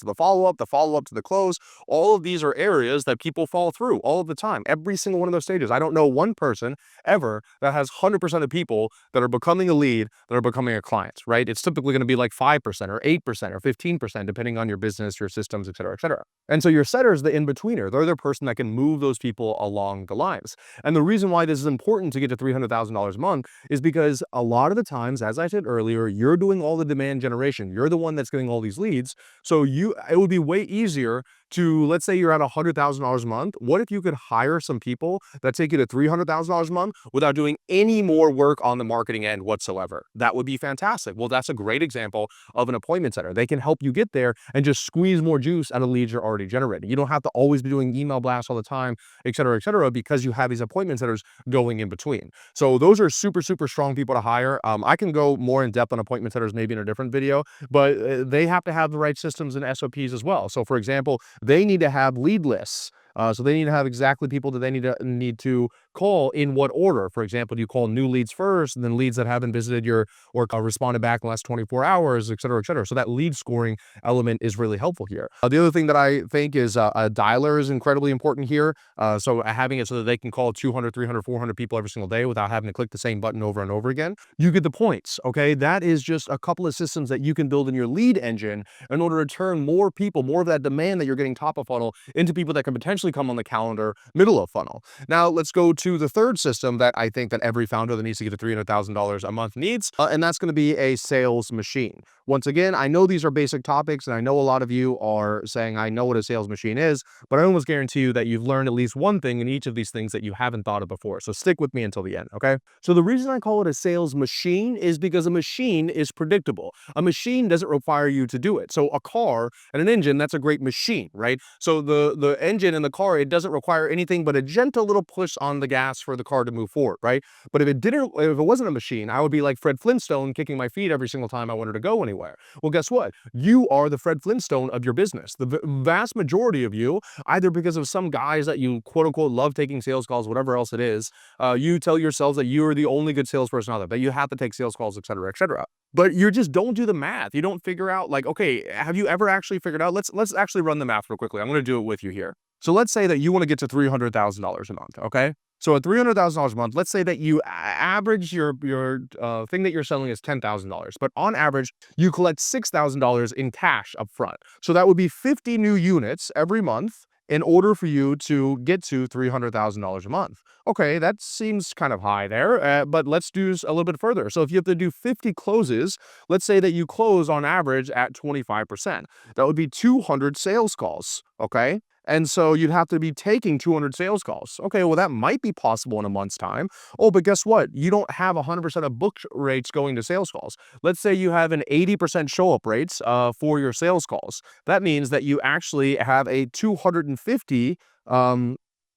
the follow-up to the close, all of these are areas that people fall through all of the time. Every single one of those stages. I don't know one person ever that has 100% of people that are becoming a lead that are becoming a client, right? It's typically going to be like 5% or 8% or 15%, depending on your business, your systems, et cetera, et cetera. And so your setter is the in-betweener. They're the person that can move those people along the lines. And the reason why this is important to get to $300,000 a month is because a lot of the times, as I said earlier, you're doing all the demand generation. You're the one that's getting all these leads. So it would be way easier to, let's say you're at $100,000 a month. What if you could hire some people that take you to $300,000 a month without doing any more work on the marketing end whatsoever? That would be fantastic. Well, that's a great example of an appointment setter. They can help you get there and just squeeze more juice out of leads you're already generating. You don't have to always be doing email blasts all the time, et cetera, because you have these appointment setters going in between. So those are super, super strong people to hire. I can go more in depth on appointment setters maybe in a different video, but they have to have the right systems and SOPs as well. So for example, they need to have lead lists. So they need to have exactly people that they need to call in what order. For example, do you call new leads first, and then leads that haven't visited your or responded back in the last 24 hours, et cetera, et cetera. So that lead scoring element is really helpful here. The other thing that I think is a dialer is incredibly important here. So having it so that they can call 200, 300, 400 people every single day without having to click the same button over and over again. You get the points, okay? That is just a couple of systems that you can build in your lead engine in order to turn more people, more of that demand that you're getting top of funnel into people that can potentially come on the calendar middle of funnel. Now let's go to the third system that I think that every founder that needs to get to $300,000 a month needs, and that's going to be a sales machine. Once again, I know these are basic topics, and I know a lot of you are saying, I know what a sales machine is, but I almost guarantee you that you've learned at least one thing in each of these things that you haven't thought of before. So stick with me until the end, okay? So the reason I call it a sales machine is because a machine is predictable. A machine doesn't require you to do it. So a car and an engine, that's a great machine, right? So the engine in the car, it doesn't require anything but a gentle little push on the gas for the car to move forward, right? But if it wasn't a machine, I would be like Fred Flintstone kicking my feet every single time I wanted to go anywhere. Well, guess what? You are the Fred Flintstone of your business. The vast majority of you, either because of some guys that you quote unquote love taking sales calls, whatever else it is, you tell yourselves that you are the only good salesperson out there, that you have to take sales calls, et cetera, et cetera. But you just don't do the math. You don't figure out like, okay, have you ever actually figured out? Let's actually run the math real quickly. I'm going to do it with you here. So let's say that you want to get to $300,000 a month, okay? So at $300,000 a month, let's say that you average your thing that you're selling is $10,000, but on average, you collect $6,000 in cash up front. So that would be 50 new units every month in order for you to get to $300,000 a month. Okay, that seems kind of high there, but let's do a little bit further. So if you have to do 50 closes, let's say that you close on average at 25%. That would be 200 sales calls, okay? And so you'd have to be taking 200 sales calls. Okay, well, that might be possible in a month's time. Oh, but guess what? You don't have 100% of book rates going to sales calls. Let's say you have an 80% show-up rates for your sales calls. That means that you actually have a 250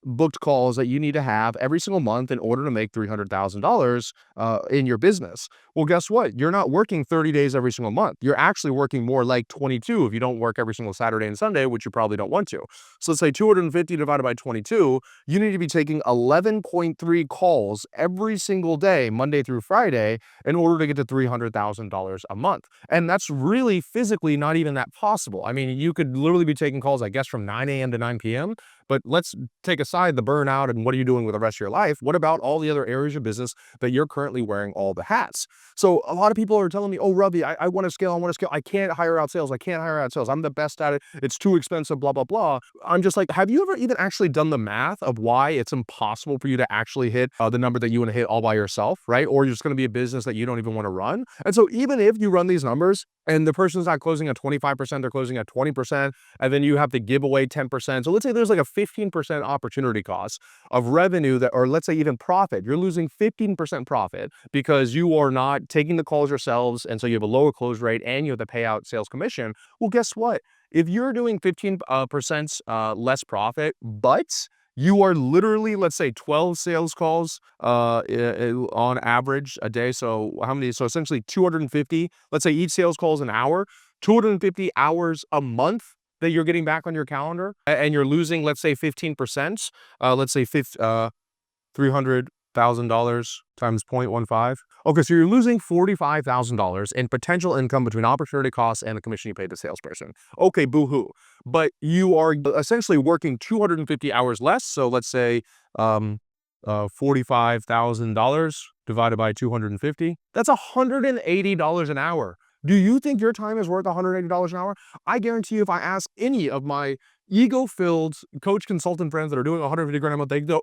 booked calls that you need to have every single month in order to make $300,000 in your business. Well, guess what? You're not working 30 days every single month. You're actually working more like 22 if you don't work every single Saturday and Sunday, which you probably don't want to. So let's say 250 divided by 22, you need to be taking 11.3 calls every single day, Monday through Friday, in order to get to $300,000 a month. And that's really physically not even that possible. I mean, you could literally be taking calls, I guess, from 9 a.m. to 9 p.m., but let's take aside the burnout and what are you doing with the rest of your life? What about all the other areas of business that you're currently wearing all the hats? So a lot of people are telling me, oh, Ravi, I want to scale. I want to scale. I can't hire out sales. I can't hire out sales. I'm the best at it. It's too expensive, blah, blah, blah. I'm just like, have you ever even actually done the math of why it's impossible for you to actually hit the number that you want to hit all by yourself, right? Or you're just going to be a business that you don't even want to run. And so even if you run these numbers and the person's not closing at 25%, they're closing at 20%, and then you have to give away 10%. So let's say there's like a 15% opportunity cost of revenue that, or let's say even profit. You're losing 15% profit because you are not taking the calls yourselves, and so you have a lower close rate and you have to pay out sales commission. Well, guess what? If you're doing 15% less profit, but you are literally, let's say 12 sales calls on average a day. So how many? So essentially 250, let's say each sales call is an hour, 250 hours a month. that you're getting back on your calendar and you're losing, let's say 15%, let's say $300,000 times 0.15. Okay, so you're losing $45,000 in potential income between opportunity costs and the commission you paid the salesperson. Okay, boo-hoo. But you are essentially working 250 hours less. So let's say $45,000 divided by 250. That's $180 an hour. Do you think your time is worth $180 an hour? I guarantee you, if I ask any of my ego-filled coach consultant friends that are doing 150 grand a month, they go,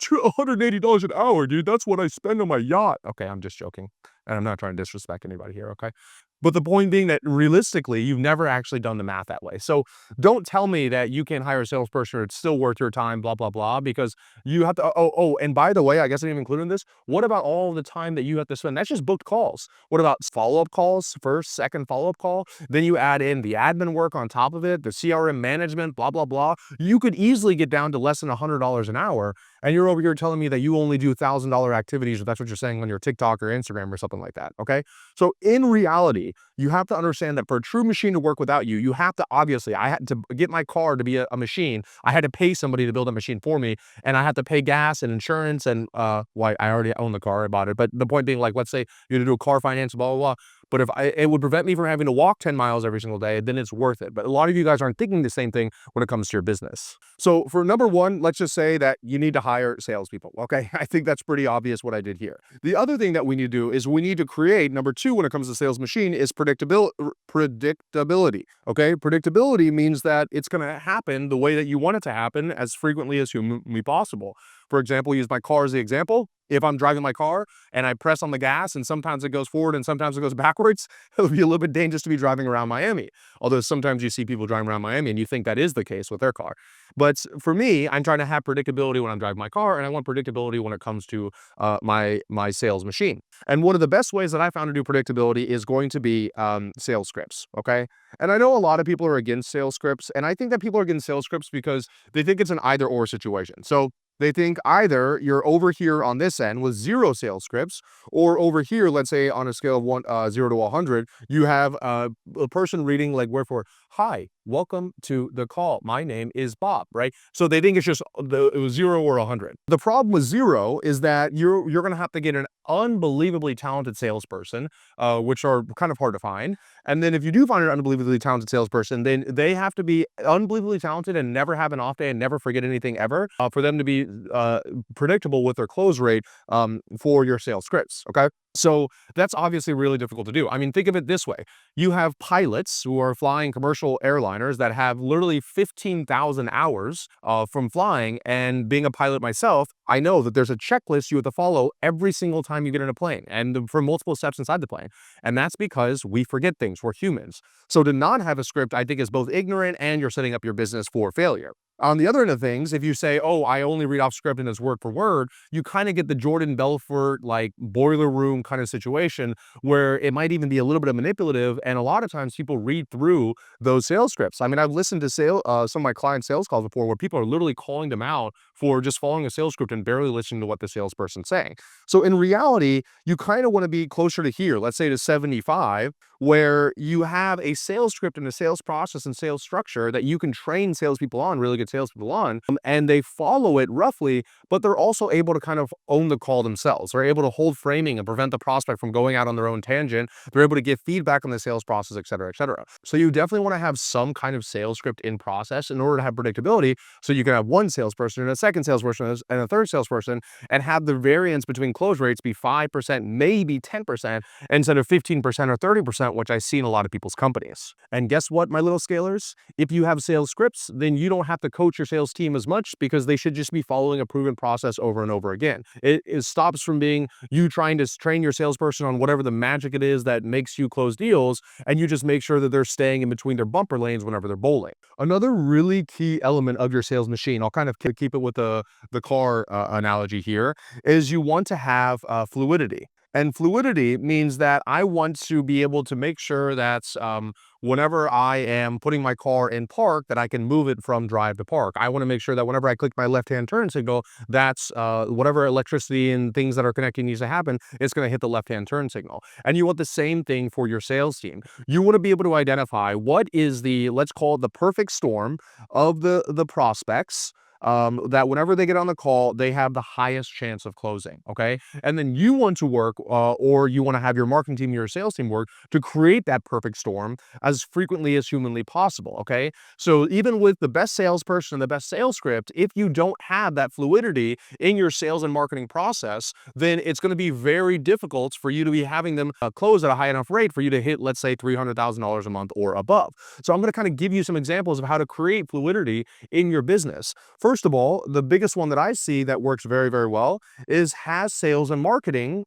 $180 an hour, dude. That's what I spend on my yacht. Okay, I'm just joking. And I'm not trying to disrespect anybody here, okay? But the point being that realistically, you've never actually done the math that way. So don't tell me that you can hire a salesperson, it's still worth your time, blah, blah, blah, because you have to. And by the way, I guess I didn't even include in this. What about all the time that you have to spend? That's just booked calls. What about follow-up calls, first, second follow-up call? Then you add in the admin work on top of it, the CRM management, blah, blah, blah. You could easily get down to less than $100 an hour. And you're over here telling me that you only do $1,000 activities, if that's what you're saying on your TikTok or Instagram or something like that, okay? So in reality, you have to understand that for a true machine to work without you, you have to, obviously, I had to get my car to be a machine. I had to pay somebody to build a machine for me, and I had to pay gas and insurance and, well, I already own the car, I bought it. But the point being, like, let's say you had to do a car finance, blah, blah, blah. But if it would prevent me from having to walk 10 miles every single day, then it's worth it. But a lot of you guys aren't thinking the same thing when it comes to your business. So for number one, let's just say that you need to hire salespeople. Okay, I think that's pretty obvious what I did here. The other thing that we need to do is we need to create, number two, when it comes to sales machine, is predictability. Okay, predictability means that it's going to happen the way that you want it to happen as frequently as humanly possible. For example, use my car as the example. If I'm driving my car and I press on the gas and sometimes it goes forward and sometimes it goes backwards, it'll be a little bit dangerous to be driving around Miami. Although sometimes you see people driving around Miami and you think that is the case with their car. But for me, I'm trying to have predictability when I'm driving my car, and I want predictability when it comes to my sales machine. And one of the best ways that I found to do predictability is going to be sales scripts, okay? And I know a lot of people are against sales scripts, and I think that people are against sales scripts because they think it's an either-or situation. So they think either you're over here on this end with 0 sales scripts, or over here, let's say on a scale of 0 to 100, you have a person reading like wherefore, hi, welcome to the call. My name is Bob, right? So they think it's just it was 0 or 100. The problem with 0 is that you're going to have to get an unbelievably talented salesperson, which are kind of hard to find. And then if you do find an unbelievably talented salesperson, then they have to be unbelievably talented and never have an off day and never forget anything ever, for them to be predictable with their close rate for your sales scripts, okay? So that's obviously really difficult to do. I mean, think of it this way. You have pilots who are flying commercial airliners that have literally 15,000 hours from flying, and being a pilot myself, I know that there's a checklist you have to follow every single time you get in a plane, and for multiple steps inside the plane. And that's because we forget things. We're humans. So to not have a script, I think, is both ignorant and you're setting up your business for failure. On the other end of things, if you say, oh, I only read off script and it's word for word, you kind of get the Jordan Belfort, like, boiler room kind of situation where it might even be a little bit of manipulative. And a lot of times people read through those sales scripts. I mean, I've listened to some of my client sales calls before where people are literally calling them out for just following a sales script and barely listening to what the salesperson's saying. So in reality, you kind of want to be closer to here, let's say to 75, where you have a sales script and a sales process and sales structure that you can train salespeople on, really good salespeople on, and they follow it roughly, but they're also able to kind of own the call themselves. They're able to hold framing and prevent the prospect from going out on their own tangent. They're able to give feedback on the sales process, et cetera, et cetera. So you definitely want to have some kind of sales script in process in order to have predictability, so you can have one salesperson and a second salesperson and a third salesperson, and have the variance between close rates be 5%, maybe 10%, instead of 15% or 30%, which I see in a lot of people's companies. And guess what, my little scalers? If you have sales scripts, then you don't have to coach your sales team as much, because they should just be following a proven process over and over again. It stops from being you trying to train your salesperson on whatever the magic it is that makes you close deals, and you just make sure that they're staying in between their bumper lanes whenever they're bowling. Another really key element of your sales machine, I'll kind of keep it with the car analogy here, is you want to have fluidity. And fluidity means that I want to be able to make sure that whenever I am putting my car in park, that I can move it from drive to park. I want to make sure that whenever I click my left-hand turn signal, that's whatever electricity and things that are connecting needs to happen, it's going to hit the left-hand turn signal. And you want the same thing for your sales team. You want to be able to identify what is the, let's call it the perfect storm of the prospects, that whenever they get on the call, they have the highest chance of closing. Okay. And then you want to work, or you want to have your marketing team, your sales team work to create that perfect storm as frequently as humanly possible. Okay. So even with the best salesperson and the best sales script, if you don't have that fluidity in your sales and marketing process, then it's going to be very difficult for you to be having them close at a high enough rate for you to hit, let's say, $300,000 a month or above. So I'm going to kind of give you some examples of how to create fluidity in your business. First of all, the biggest one that I see that works very, very well is has sales and marketing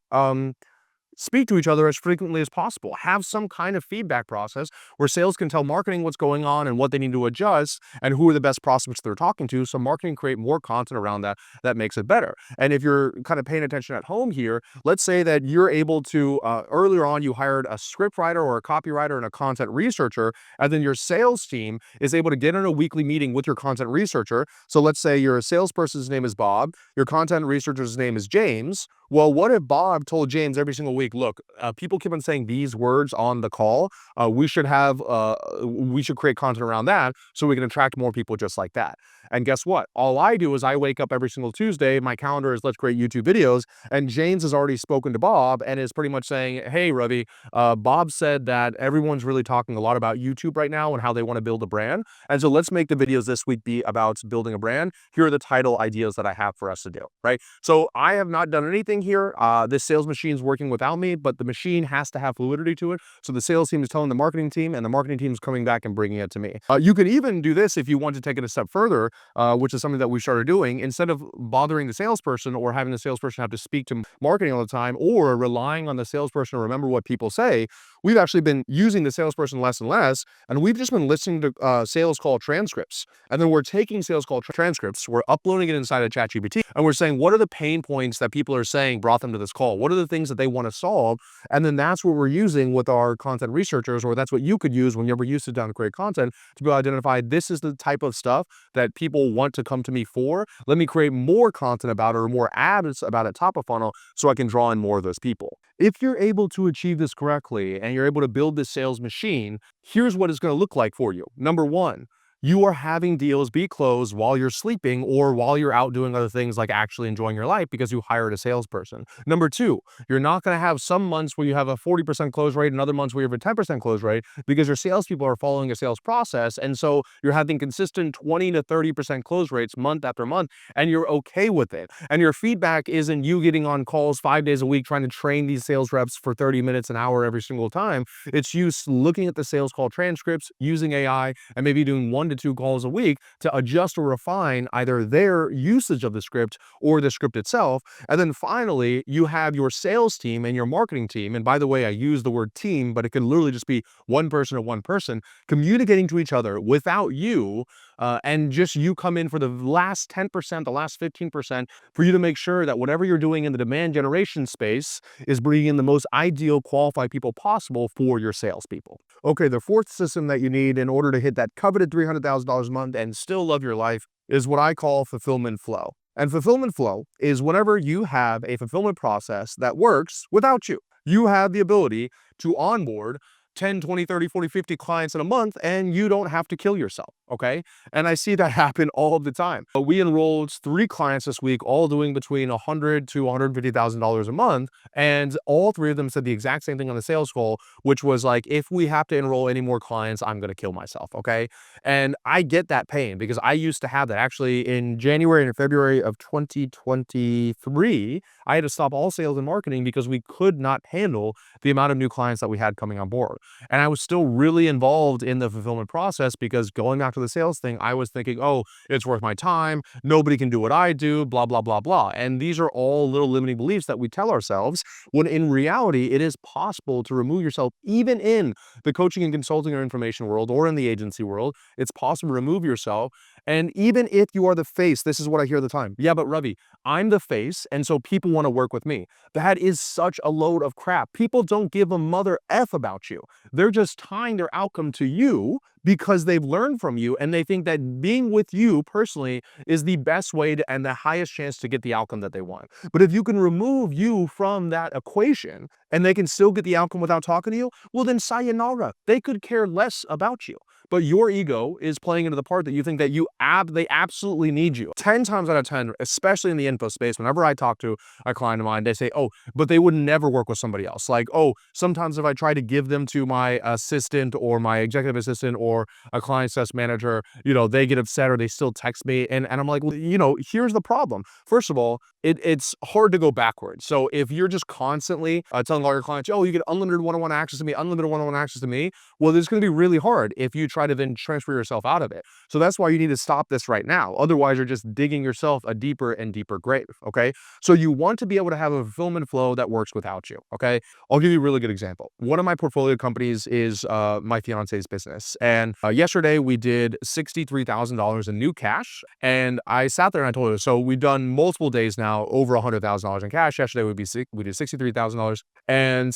speak to each other as frequently as possible. Have some kind of feedback process where sales can tell marketing what's going on and what they need to adjust and who are the best prospects they're talking to. So marketing create more content around that that makes it better. And if you're kind of paying attention at home here, let's say that you're able to, earlier on, you hired a script writer or a copywriter and a content researcher, and then your sales team is able to get in a weekly meeting with your content researcher. So let's say your salesperson's name is Bob, your content researcher's name is James. Well, what if Bob told James every single week, look, people keep on saying these words on the call. We should create content around that so we can attract more people just like that. And guess what? All I do is I wake up every single Tuesday. My calendar is let's create YouTube videos. And James has already spoken to Bob and is pretty much saying, hey, Ravi, Bob said that everyone's really talking a lot about YouTube right now and how they want to build a brand. And so let's make the videos this week be about building a brand. Here are the title ideas that I have for us to do, right? So I have not done anything here. This sales machine is working without me, but the machine has to have fluidity to it. So the sales team is telling the marketing team and the marketing team is coming back and bringing it to me. You can even do this if you want to take it a step further, which is something that we started doing. Instead of bothering the salesperson or having the salesperson have to speak to marketing all the time or relying on the salesperson to remember what people say, we've actually been using the salesperson less and less. And we've just been listening to sales call transcripts. And then we're taking sales call transcripts, we're uploading it inside of ChatGPT, and we're saying, what are the pain points that people are saying brought them to this call? What are the things that they want to solve? And then that's what we're using with our content researchers, or that's what you could use whenever you sit down to create content, to be able to identify this is the type of stuff that people want to come to me for. Let me create more content about it or more ads about it top of funnel so I can draw in more of those people. If you're able to achieve this correctly and you're able to build this sales machine, here's what it's going to look like for you. Number one, you are having deals be closed while you're sleeping or while you're out doing other things like actually enjoying your life because you hired a salesperson. Number two, you're not going to have some months where you have a 40% close rate and other months where you have a 10% close rate because your salespeople are following a sales process. And so you're having consistent 20 to 30% close rates month after month, and you're okay with it. And your feedback isn't you getting on calls 5 days a week trying to train these sales reps for 30 minutes an hour every single time. It's you looking at the sales call transcripts, using AI, and maybe doing 1 to 2 calls a week to adjust or refine either their usage of the script or the script itself. And then finally, you have your sales team and your marketing team. And by the way, I use the word team, but it could literally just be one person or one person communicating to each other without you. And just you come in for the last 10%, the last 15%, for you to make sure that whatever you're doing in the demand generation space is bringing in the most ideal qualified people possible for your salespeople. Okay, the fourth system that you need in order to hit that coveted $300,000 a month and still love your life is what I call fulfillment flow. And fulfillment flow is whenever you have a fulfillment process that works without you. You have the ability to onboard 10, 20, 30, 40, 50 clients in a month, and you don't have to kill yourself, okay? And I see that happen all of the time. We enrolled 3 clients this week, all doing between $100,000 to $150,000 a month, and all 3 of them said the exact same thing on the sales call, which was like, if we have to enroll any more clients, I'm gonna kill myself, okay? And I get that pain because I used to have that. Actually, in January and February of 2023, I had to stop all sales and marketing because we could not handle the amount of new clients that we had coming on board. And I was still really involved in the fulfillment process because going back to the sales thing, I was thinking, oh, it's worth my time. Nobody can do what I do, blah, blah, blah, blah. And these are all little limiting beliefs that we tell ourselves when in reality, it is possible to remove yourself even in the coaching and consulting or information world or in the agency world. It's possible to remove yourself And even if you are the face, this is what I hear all the time. Yeah, but Ravi, I'm the face, and so people want to work with me. That is such a load of crap. People don't give a mother F about you. They're just tying their outcome to you because they've learned from you and they think that being with you personally is the best way to and the highest chance to get the outcome that they want. But if you can remove you from that equation and they can still get the outcome without talking to you, well then sayonara. They could care less about you. But your ego is playing into the part that you think that they absolutely need you. 10 times out of 10, especially in the info space, whenever I talk to a client of mine, they say, oh, but they would never work with somebody else. Like, oh, sometimes if I try to give them to my assistant or my executive assistant or a client success manager, they get upset or they still text me. And I'm like, well, here's the problem. First of all, it's hard to go backwards. So if you're just constantly telling all your clients, oh, you get unlimited one-on-one access to me, unlimited one-on-one access to me, well, it's going to be really hard if you try to then transfer yourself out of it. So that's why you need to stop this right now. Otherwise, you're just digging yourself a deeper and deeper grave, okay? So you want to be able to have a fulfillment flow that works without you, okay? I'll give you a really good example. One of my portfolio companies is my fiance's business. And yesterday we did $63,000 in new cash. And I sat there and I told her, so we've done multiple days now, over $100,000 in cash. Yesterday we did $63,000. And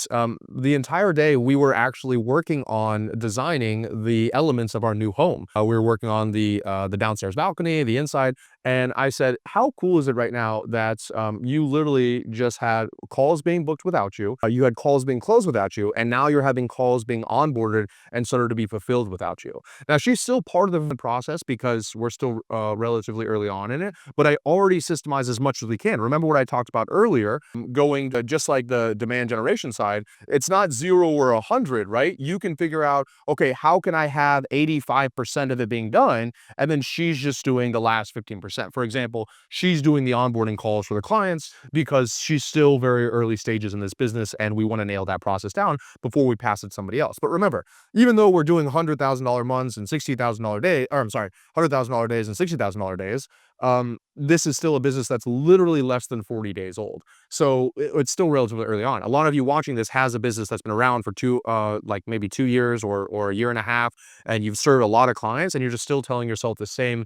the entire day we were actually working on designing the elements of our new home. We were working on the downstairs balcony, the inside. And I said, how cool is it right now that you literally just had calls being booked without you, you had calls being closed without you, and now you're having calls being onboarded and started to be fulfilled without you. Now, she's still part of the process because we're still relatively early on in it, but I already systemize as much as we can. Remember what I talked about earlier, going to just like the demand generation side, it's not 0 or 100, right? You can figure out, okay, how can I have 85% of it being done? And then she's just doing the last 15%. For example, she's doing the onboarding calls for the clients because she's still very early stages in this business and we want to nail that process down before we pass it to somebody else. But remember, even though we're doing $100,000 months and $60,000 days, or I'm sorry, $100,000 days and $60,000 days, this is still a business that's literally less than 40 days old. So it's still relatively early on. A lot of you watching this has a business that's been around for like maybe 2 years or a year and a half, and you've served a lot of clients and you're just still telling yourself the same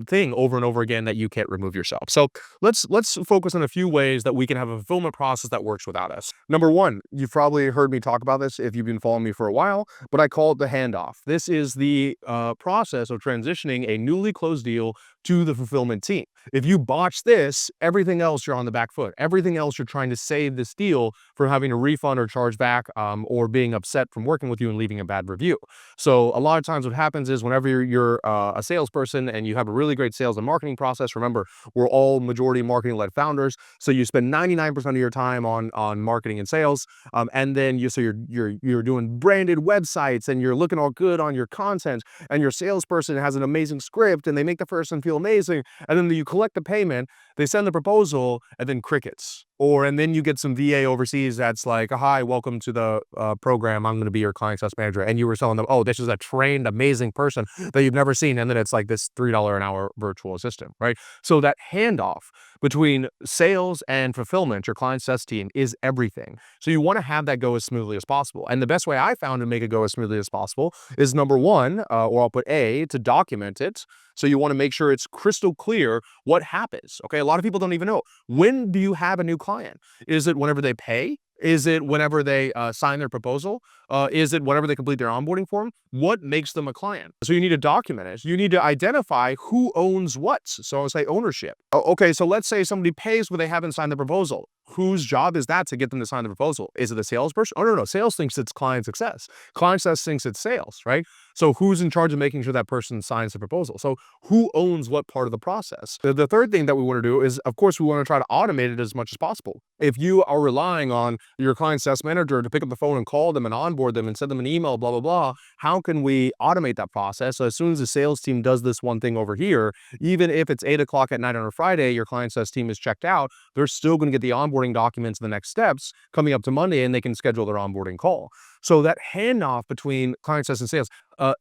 thing over and over again that you can't remove yourself. So let's focus on a few ways that we can have a fulfillment process that works without us. Number one, you've probably heard me talk about this if you've been following me for a while, but I call it the handoff. This is the process of transitioning a newly closed deal to the fulfillment team. If you botch this, everything else you're on the back foot. Everything else you're trying to save this deal from having a refund or charge back or being upset from working with you and leaving a bad review. So a lot of times what happens is whenever you're a salesperson and you have a really great sales and marketing process, remember, we're all majority marketing-led founders. So you spend 99% of your time on marketing and sales. And then you're doing branded websites and you're looking all good on your content and your salesperson has an amazing script and they make the person feel amazing. And then you collect the payment, they send the proposal, and then crickets. And then you get some VA overseas that's like, hi, welcome to the program. I'm going to be your client success manager. And you were telling them, oh, this is a trained, amazing person that you've never seen. And then it's like this $3 an hour virtual assistant, right? So that handoff between sales and fulfillment, your client success team, is everything. So you want to have that go as smoothly as possible. And the best way I found to make it go as smoothly as possible is number one, or I'll put A, to document it. So you want to make sure it's crystal clear what happens. Okay, a lot of people don't even know. When do you have a new client? Is it whenever they pay? Is it whenever they sign their proposal? Is it whenever they complete their onboarding form? What makes them a client? So you need to document it. You need to identify who owns what. So I'll say ownership. Okay, so let's say somebody pays when they haven't signed the proposal. Whose job is that to get them to sign the proposal? Is it the salesperson? Oh, no. Sales thinks it's client success. Client success thinks it's sales, right? So who's in charge of making sure that person signs the proposal? So who owns what part of the process? The third thing that we want to do is, of course, we want to try to automate it as much as possible. If you are relying on your client success manager to pick up the phone and call them and onboard them and send them an email, blah, blah, blah, how can we automate that process? So as soon as the sales team does this one thing over here, even if it's 8 o'clock at night on a Friday, your client success team is checked out, they're still going to get the onboarding documents, the next steps coming up to Monday, and they can schedule their onboarding call. So that handoff between client success and sales,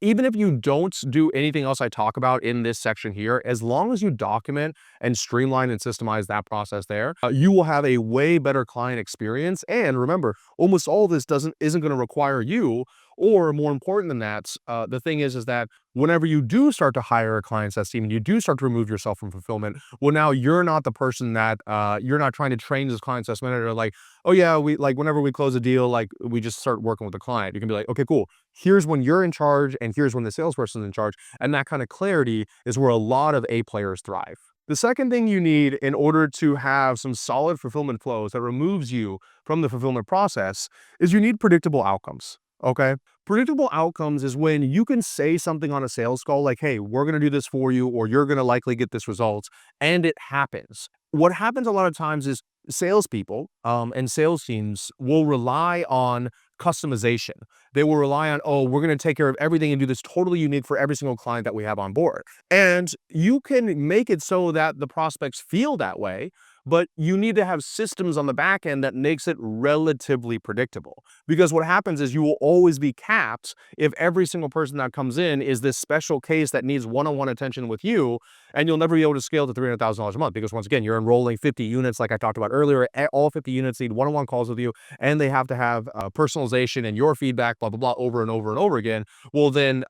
even if you don't do anything else I talk about in this section here, as long as you document and streamline and systemize that process there, you will have a way better client experience. And remember, almost all of this isn't going to require you Or more important than that, the thing is that whenever you do start to hire a client success team and you do start to remove yourself from fulfillment, well, now you're not the person that you're not trying to train this client success manager like, oh yeah, we like whenever we close a deal, like we just start working with the client. You can be like, okay, cool. Here's when you're in charge, and here's when the salesperson's in charge, and that kind of clarity is where a lot of A players thrive. The second thing you need in order to have some solid fulfillment flows that removes you from the fulfillment process is you need predictable outcomes. Okay. Predictable outcomes is when you can say something on a sales call like, hey, we're going to do this for you, or you're going to likely get this result, and it happens. What happens a lot of times is salespeople and sales teams will rely on customization. They will rely on, oh, we're going to take care of everything and do this totally unique for every single client that we have on board. And you can make it so that the prospects feel that way, but you need to have systems on the back end that makes it relatively predictable. Because what happens is you will always be capped if every single person that comes in is this special case that needs one-on-one attention with you, and you'll never be able to scale to $300,000 a month because once again, you're enrolling 50 units like I talked about earlier. All 50 units need one-on-one calls with you, and they have to have personalization and your feedback, blah, blah, blah, over and over and over again. Well, then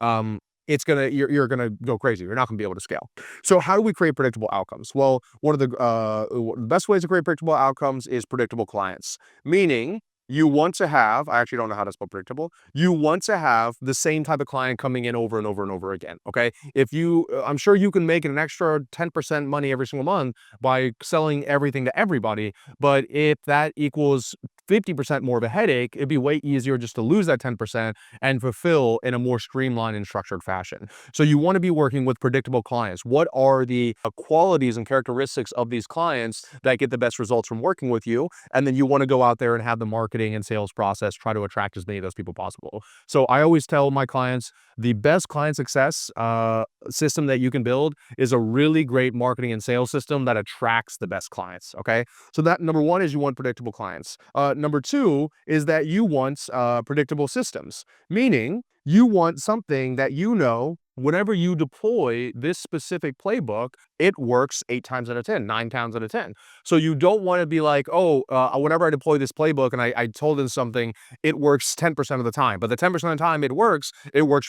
you're gonna go crazy. You're not gonna be able to scale. So how do we create predictable outcomes? Well, one of the best ways to create predictable outcomes is predictable clients, meaning you want to have, I actually don't know how to spell predictable. You want to have the same type of client coming in over and over and over again. Okay. If you, I'm sure you can make an extra 10% money every single month by selling everything to everybody. But if that equals 50% more of a headache, it'd be way easier just to lose that 10% and fulfill in a more streamlined and structured fashion. So you want to be working with predictable clients. What are the qualities and characteristics of these clients that get the best results from working with you? And then you want to go out there and have the marketing and sales process try to attract as many of those people possible. So I always tell my clients the best client success system that you can build is a really great marketing and sales system that attracts the best clients. Okay. So that number one is you want predictable clients. Number two is that you want predictable systems, meaning you want something that you know whenever you deploy this specific playbook, it works 8 times out of 10, 9 times out of 10. So you don't want to be like, oh, whenever I deploy this playbook and I told them something, it works 10% of the time. But the 10% of the time it works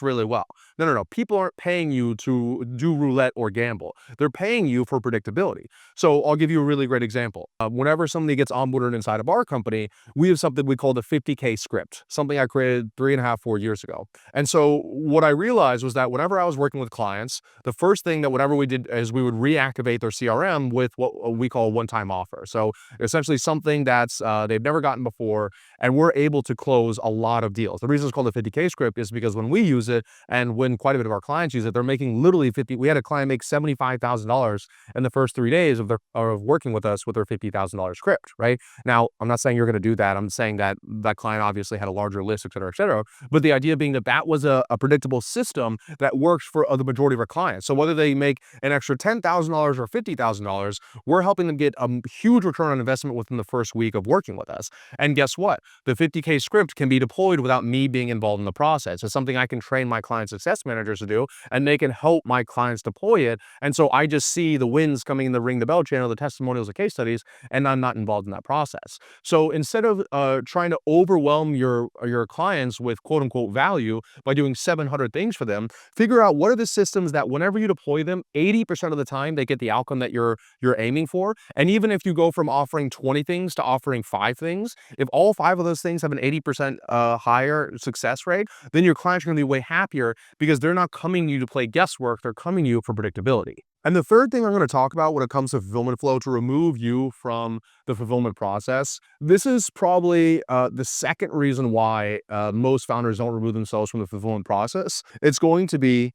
really well. No, no, no. People aren't paying you to do roulette or gamble. They're paying you for predictability. So I'll give you a really great example. Whenever somebody gets onboarded inside of our company, we have something we call the 50K script, something I created 3.5, 4 years ago. And so what I realized was that whenever I was working with clients, the first thing that whenever we did is we would reactivate their CRM with what we call a one-time offer. So essentially something that's they've never gotten before, and we're able to close a lot of deals. The reason it's called the 50K script is because when we use it and when quite a bit of our clients use it, they're making literally 50. We had a client make $75,000 in the first 3 days of working with us with their $50,000 script, right? Now, I'm not saying you're going to do that. I'm saying that that client obviously had a larger list, et cetera, et cetera. But the idea being that that was a predictable system that works for the majority of our clients. So whether they make an extra $10,000 or $50,000, we're helping them get a huge return on investment within the first week of working with us. And guess what? The 50K script can be deployed without me being involved in the process. It's something I can train my client success managers to do, and they can help my clients deploy it. And so I just see the wins coming in the Ring the Bell channel, the testimonials, the case studies, and I'm not involved in that process. So instead of trying to overwhelm your clients with quote unquote value by doing 700 things for them, figure out what are the systems that whenever you deploy them, 80% of the time they get the outcome that you're aiming for. And even if you go from offering 20 things to offering 5 things, if all 5 of those things have an 80% higher success rate, then your clients are going to be way happier because they're not coming to you to play guesswork, they're coming to you for predictability. And the third thing I'm going to talk about when it comes to fulfillment flow to remove you from the fulfillment process, this is probably the second reason why most founders don't remove themselves from the fulfillment process. It's going to be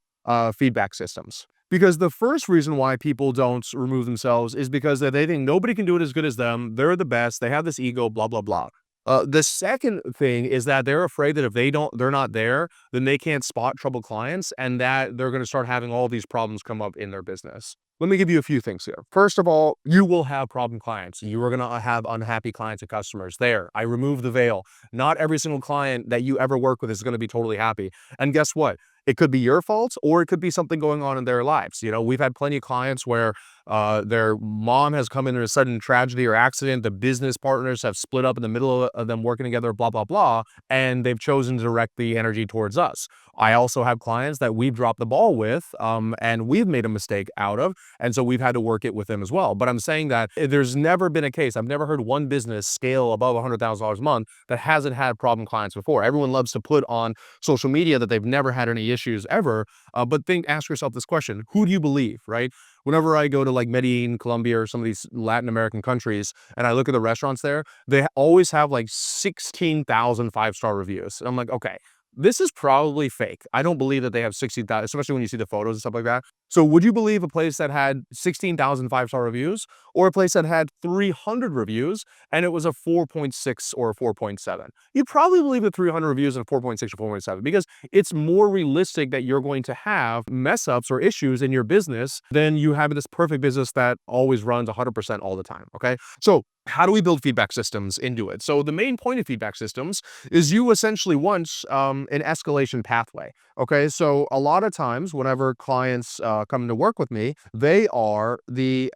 feedback systems. Because the first reason why people don't remove themselves is because they think nobody can do it as good as them. They're the best. They have this ego, blah, blah, blah. The second thing is that they're afraid that if they're not there, then they can't spot troubled clients and that they're going to start having all these problems come up in their business. Let me give you a few things here. First of all, you will have problem clients. You are going to have unhappy clients and customers. There, I remove the veil. Not every single client that you ever work with is going to be totally happy. And guess what? It could be your fault, or it could be something going on in their lives. You know, we've had plenty of clients where their mom has come in a sudden tragedy or accident. The business partners have split up in the middle of them working together, blah, blah, blah, and they've chosen to direct the energy towards us. I also have clients that we've dropped the ball with, and we've made a mistake out of, and so we've had to work it with them as well. But I'm saying that there's never been a case, I've never heard one business scale above $100,000 a month that hasn't had problem clients before. Everyone loves to put on social media that they've never had any issues ever. But ask yourself this question: who do you believe, right? Whenever I go to like Medellin, Colombia, or some of these Latin American countries, and I look at the restaurants there, they always have like 16,000 five-star reviews. And I'm like, okay, this is probably fake. I don't believe that they have 60,000, especially when you see the photos and stuff like that. So would you believe a place that had 16,000 five-star reviews, or a place that had 300 reviews and it was a 4.6 or a 4.7? You'd probably believe the 300 reviews and 4.6 or 4.7, because it's more realistic that you're going to have mess ups or issues in your business than you have in this perfect business that always runs 100% all the time. Okay. So how do we build feedback systems into it? So the main point of feedback systems is you essentially want an escalation pathway. Okay, so a lot of times whenever clients come to work with me, they are the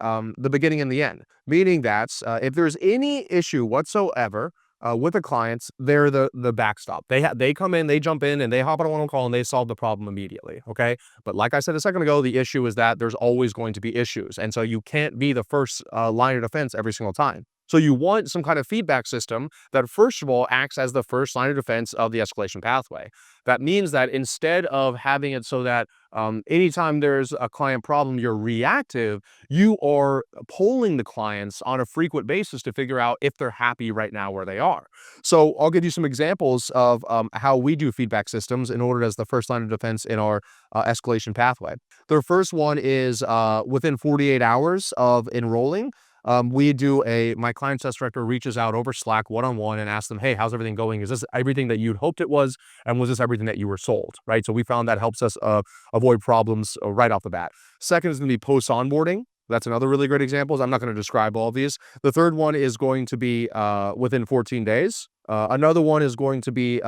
beginning and the end, meaning that if there's any issue whatsoever with the clients, they're the backstop. They come in, they jump in, and they hop on a one-on-one call and they solve the problem immediately. Okay, but like I said a second ago, the issue is that there's always going to be issues, and so you can't be the first line of defense every single time. So you want some kind of feedback system that, first of all, acts as the first line of defense of the escalation pathway. That means that instead of having it so that anytime there's a client problem, you're reactive, you are polling the clients on a frequent basis to figure out if they're happy right now where they are. So I'll give you some examples of how we do feedback systems in order as the first line of defense in our escalation pathway. The first one is within 48 hours of enrolling. My client success director reaches out over Slack one-on-one and asks them, hey, how's everything going? Is this everything that you'd hoped it was? And was this everything that you were sold, right? So we found that helps us avoid problems right off the bat. Second is going to be post onboarding. That's another really great example. I'm not going to describe all of these. The third one is going to be within 14 days. Another one is going to be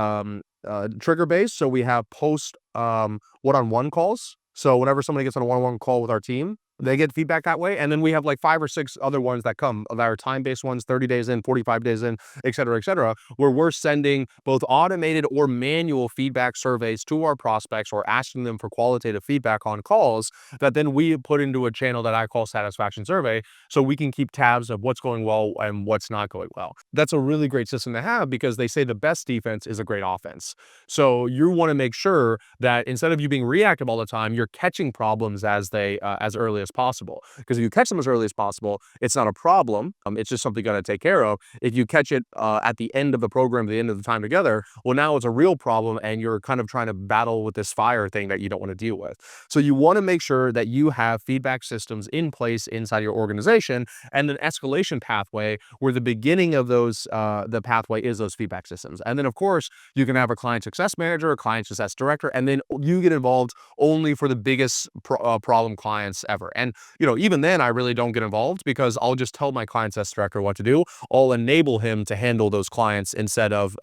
trigger based. So we have post one-on-one calls. So whenever somebody gets on a one-on-one call with our team, they get feedback that way. And then we have like 5 or 6 other ones that come that are time-based ones, 30 days in, 45 days in, et cetera, where we're sending both automated or manual feedback surveys to our prospects or asking them for qualitative feedback on calls that then we put into a channel that I call satisfaction survey, so we can keep tabs of what's going well and what's not going well. That's a really great system to have, because they say the best defense is a great offense. So you want to make sure that instead of you being reactive all the time, you're catching problems as early as possible. Because if you catch them as early as possible, it's not a problem. It's just something you got to take care of. If you catch it at the end of the program, the end of the time together, well, now it's a real problem, and you're kind of trying to battle with this fire thing that you don't want to deal with. So you want to make sure that you have feedback systems in place inside your organization, and an escalation pathway where the beginning of the pathway is those feedback systems. And then, of course, you can have a client success manager, a client success director, and then you get involved only for the biggest problem clients ever. And, even then I really don't get involved, because I'll just tell my client success director what to do. I'll enable him to handle those clients instead of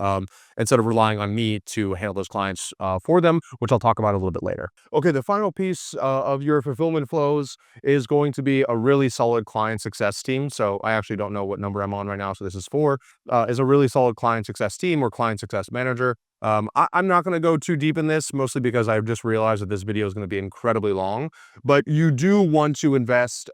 relying on me to handle those clients for them, which I'll talk about a little bit later. Okay, the final piece of your fulfillment flows is going to be a really solid client success team. So I actually don't know what number I'm on right now, so this is 4, is a really solid client success team or client success manager. I'm not going to go too deep in this, mostly because I've just realized that this video is going to be incredibly long, but you do want to invest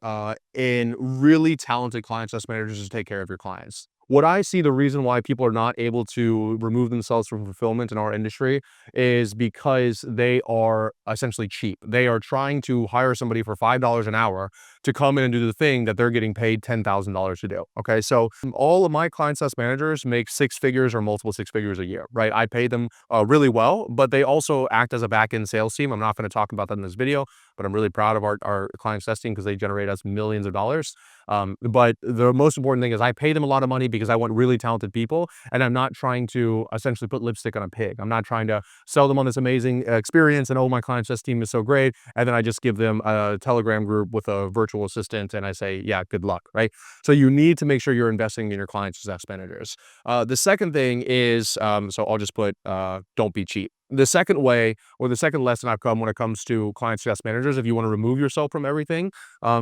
in really talented client success managers to take care of your clients. What I see the reason why people are not able to remove themselves from fulfillment in our industry is because they are essentially cheap. They are trying to hire somebody for $5 an hour to come in and do the thing that they're getting paid $10,000 to do. Okay, so all of my client success managers make 6 figures or multiple 6 figures a year, right? I pay them really well, but they also act as a back-end sales team. I'm not going to talk about that in this video, but I'm really proud of our client success team because they generate us millions of dollars. But the most important thing is I pay them a lot of money because I want really talented people, and I'm not trying to essentially put lipstick on a pig. I'm not trying to sell them on this amazing experience and, oh, my client success team is so great, and then I just give them a Telegram group with a virtual assistant and I say, yeah, good luck, right? So you need to make sure you're investing in your client success managers. The second thing is, so I'll just put, don't be cheap. The second way, or the second lesson I've come when it comes to client success managers, if you want to remove yourself from everything,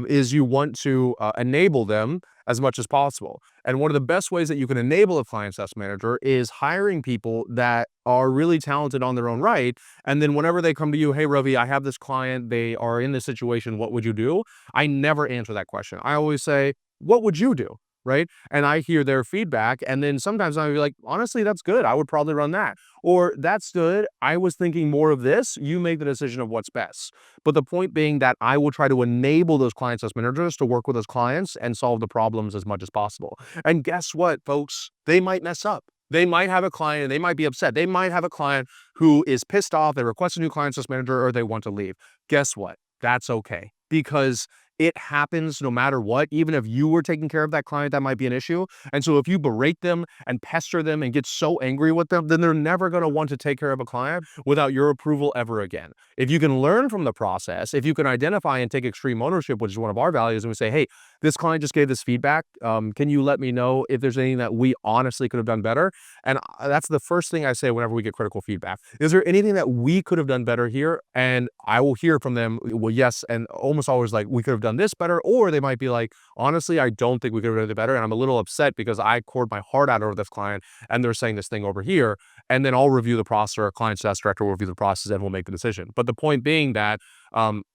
is you want to enable them as much as possible. And one of the best ways that you can enable a client success manager is hiring people that are really talented on their own right. And then whenever they come to you, hey, Ravi, I have this client, they are in this situation, what would you do? I never answer that question. I always say, what would you do? Right. And I hear their feedback. And then sometimes I'll be like, honestly, that's good. I would probably run that. Or that's good. I was thinking more of this. You make the decision of what's best. But the point being that I will try to enable those clients as managers to work with those clients and solve the problems as much as possible. And guess what, folks? They might mess up. They might have a client and they might be upset. They might have a client who is pissed off. They request a new client success manager or they want to leave. Guess what? That's okay because it happens no matter what. Even if you were taking care of that client, that might be an issue. And so if you berate them and pester them and get so angry with them, then they're never going to want to take care of a client without your approval ever again. If you can learn from the process, if you can identify and take extreme ownership, which is one of our values, and we say, hey, this client just gave this feedback. Can you let me know if there's anything that we honestly could have done better? And that's the first thing I say whenever we get critical feedback. Is there anything that we could have done better here? And I will hear from them, well, yes, and almost always like, we could have done this better, or they might be like, honestly, I don't think we could have done it better, and I'm a little upset because I poured my heart out over this client, and they're saying this thing over here, and then I'll review the process, or a client success director will review the process, and we'll make the decision. But the point being that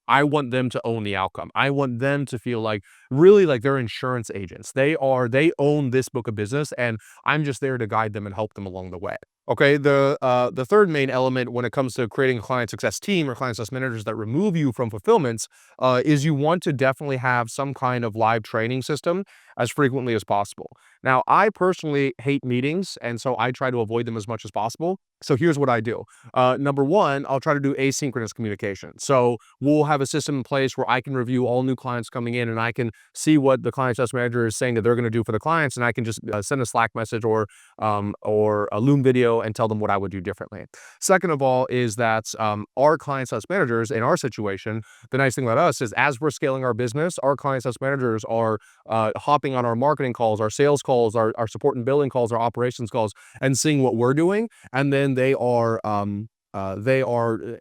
I want them to own the outcome. I want them to feel like really like they're insurance agents. They own this book of business, and I'm just there to guide them and help them along the way. Okay, the third main element when it comes to creating a client success team or client success managers that remove you from fulfillments is you want to definitely have some kind of live training system as frequently as possible. Now, I personally hate meetings, and so I try to avoid them as much as possible. So here's what I do. Number one, I'll try to do asynchronous communication. So we'll have a system in place where I can review all new clients coming in, and I can see what the client success manager is saying that they're going to do for the clients, and I can just send a Slack message or a Loom video and tell them what I would do differently. Second of all is that our client success managers in our situation, the nice thing about us is as we're scaling our business, our client success managers are hopping on our marketing calls, our sales calls, our support and billing calls, our operations calls, and seeing what we're doing, and then they are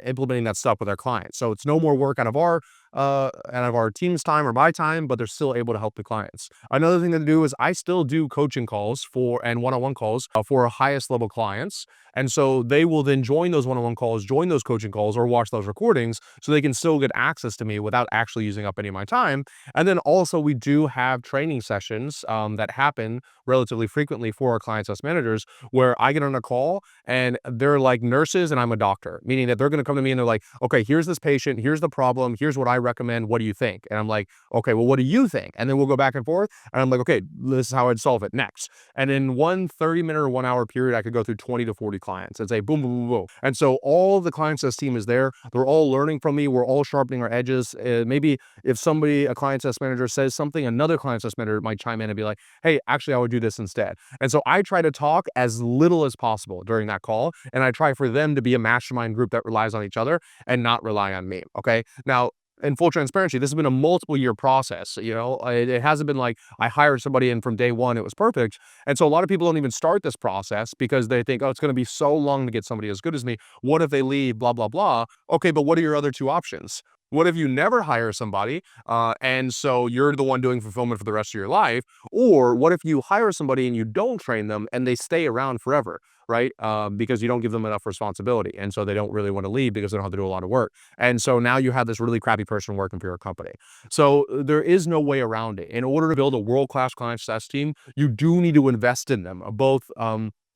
implementing that stuff with our clients. So it's no more work out of our team's time or my time, but they're still able to help the clients. Another thing to do is I still do coaching calls and one-on-one calls for our highest level clients. And so they will then join those one-on-one calls, join those coaching calls, or watch those recordings so they can still get access to me without actually using up any of my time. And then also we do have training sessions that happen relatively frequently for our clients as managers where I get on a call and they're like nurses and I'm a doctor, meaning that they're going to come to me and they're like, okay, here's this patient, here's the problem, here's what I recommend, what do you think? And I'm like, okay, well, what do you think? And then we'll go back and forth and I'm like, okay, this is how I'd solve it next. And in one 30-minute or 1 hour period, I could go through 20 to 40 clients and say boom, boom, boom, boom. And so all the client success team is there. They're all learning from me. We're all sharpening our edges. Maybe if a client success manager says something, another client success manager might chime in and be like, hey, actually, I would do this instead. And so I try to talk as little as possible during that call. And I try for them to be a mastermind group that relies on each other and not rely on me. Okay. Now, in full transparency, this has been a multiple year process. It hasn't been like I hired somebody and from day one, it was perfect. And so a lot of people don't even start this process because they think, oh, it's going to be so long to get somebody as good as me. What if they leave, blah, blah, blah. Okay, but what are your other two options? What if you never hire somebody and so you're the one doing fulfillment for the rest of your life? Or what if you hire somebody and you don't train them and they stay around forever, right? Because you don't give them enough responsibility. And so they don't really want to leave because they don't have to do a lot of work. And so now you have this really crappy person working for your company. So there is no way around it. In order to build a world-class client success team, you do need to invest in them, both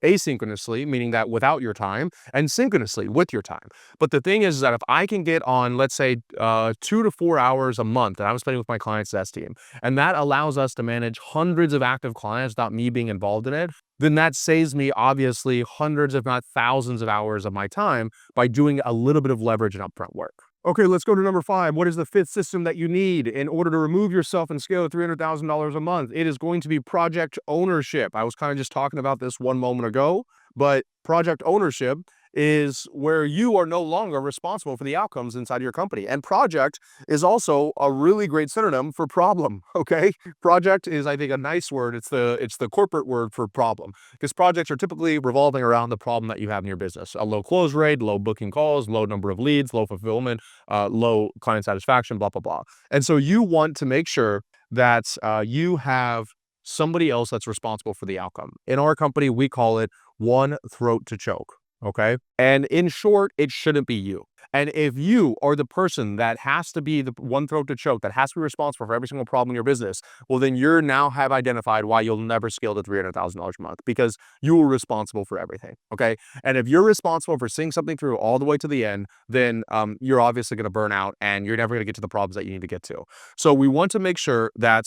asynchronously, meaning that without your time, and synchronously with your time. But the thing is that if I can get on, let's say, 2 to 4 hours a month that I'm spending with my client success team, and that allows us to manage hundreds of active clients without me being involved in it, then that saves me obviously hundreds, if not thousands of hours of my time by doing a little bit of leverage and upfront work. Okay, let's go to number 5. What is the fifth system that you need in order to remove yourself and scale to $300,000 a month? It is going to be project ownership. I was kind of just talking about this one moment ago, but project ownership is where you are no longer responsible for the outcomes inside your company. And project is also a really great synonym for problem. Okay, project is, I think, a nice word. It's the corporate word for problem, because projects are typically revolving around the problem that you have in your business: a low close rate, low booking calls, low number of leads, low fulfillment, low client satisfaction, blah blah blah. And so you want to make sure that you have somebody else that's responsible for the outcome. In our company, we call it one throat to choke. Okay. And in short, it shouldn't be you. And if you are the person that has to be the one throat to choke, that has to be responsible for every single problem in your business, well, then you're now have identified why you'll never scale to $300,000 a month, because you were responsible for everything. Okay. And if you're responsible for seeing something through all the way to the end, then you're obviously going to burn out and you're never going to get to the problems that you need to get to. So we want to make sure that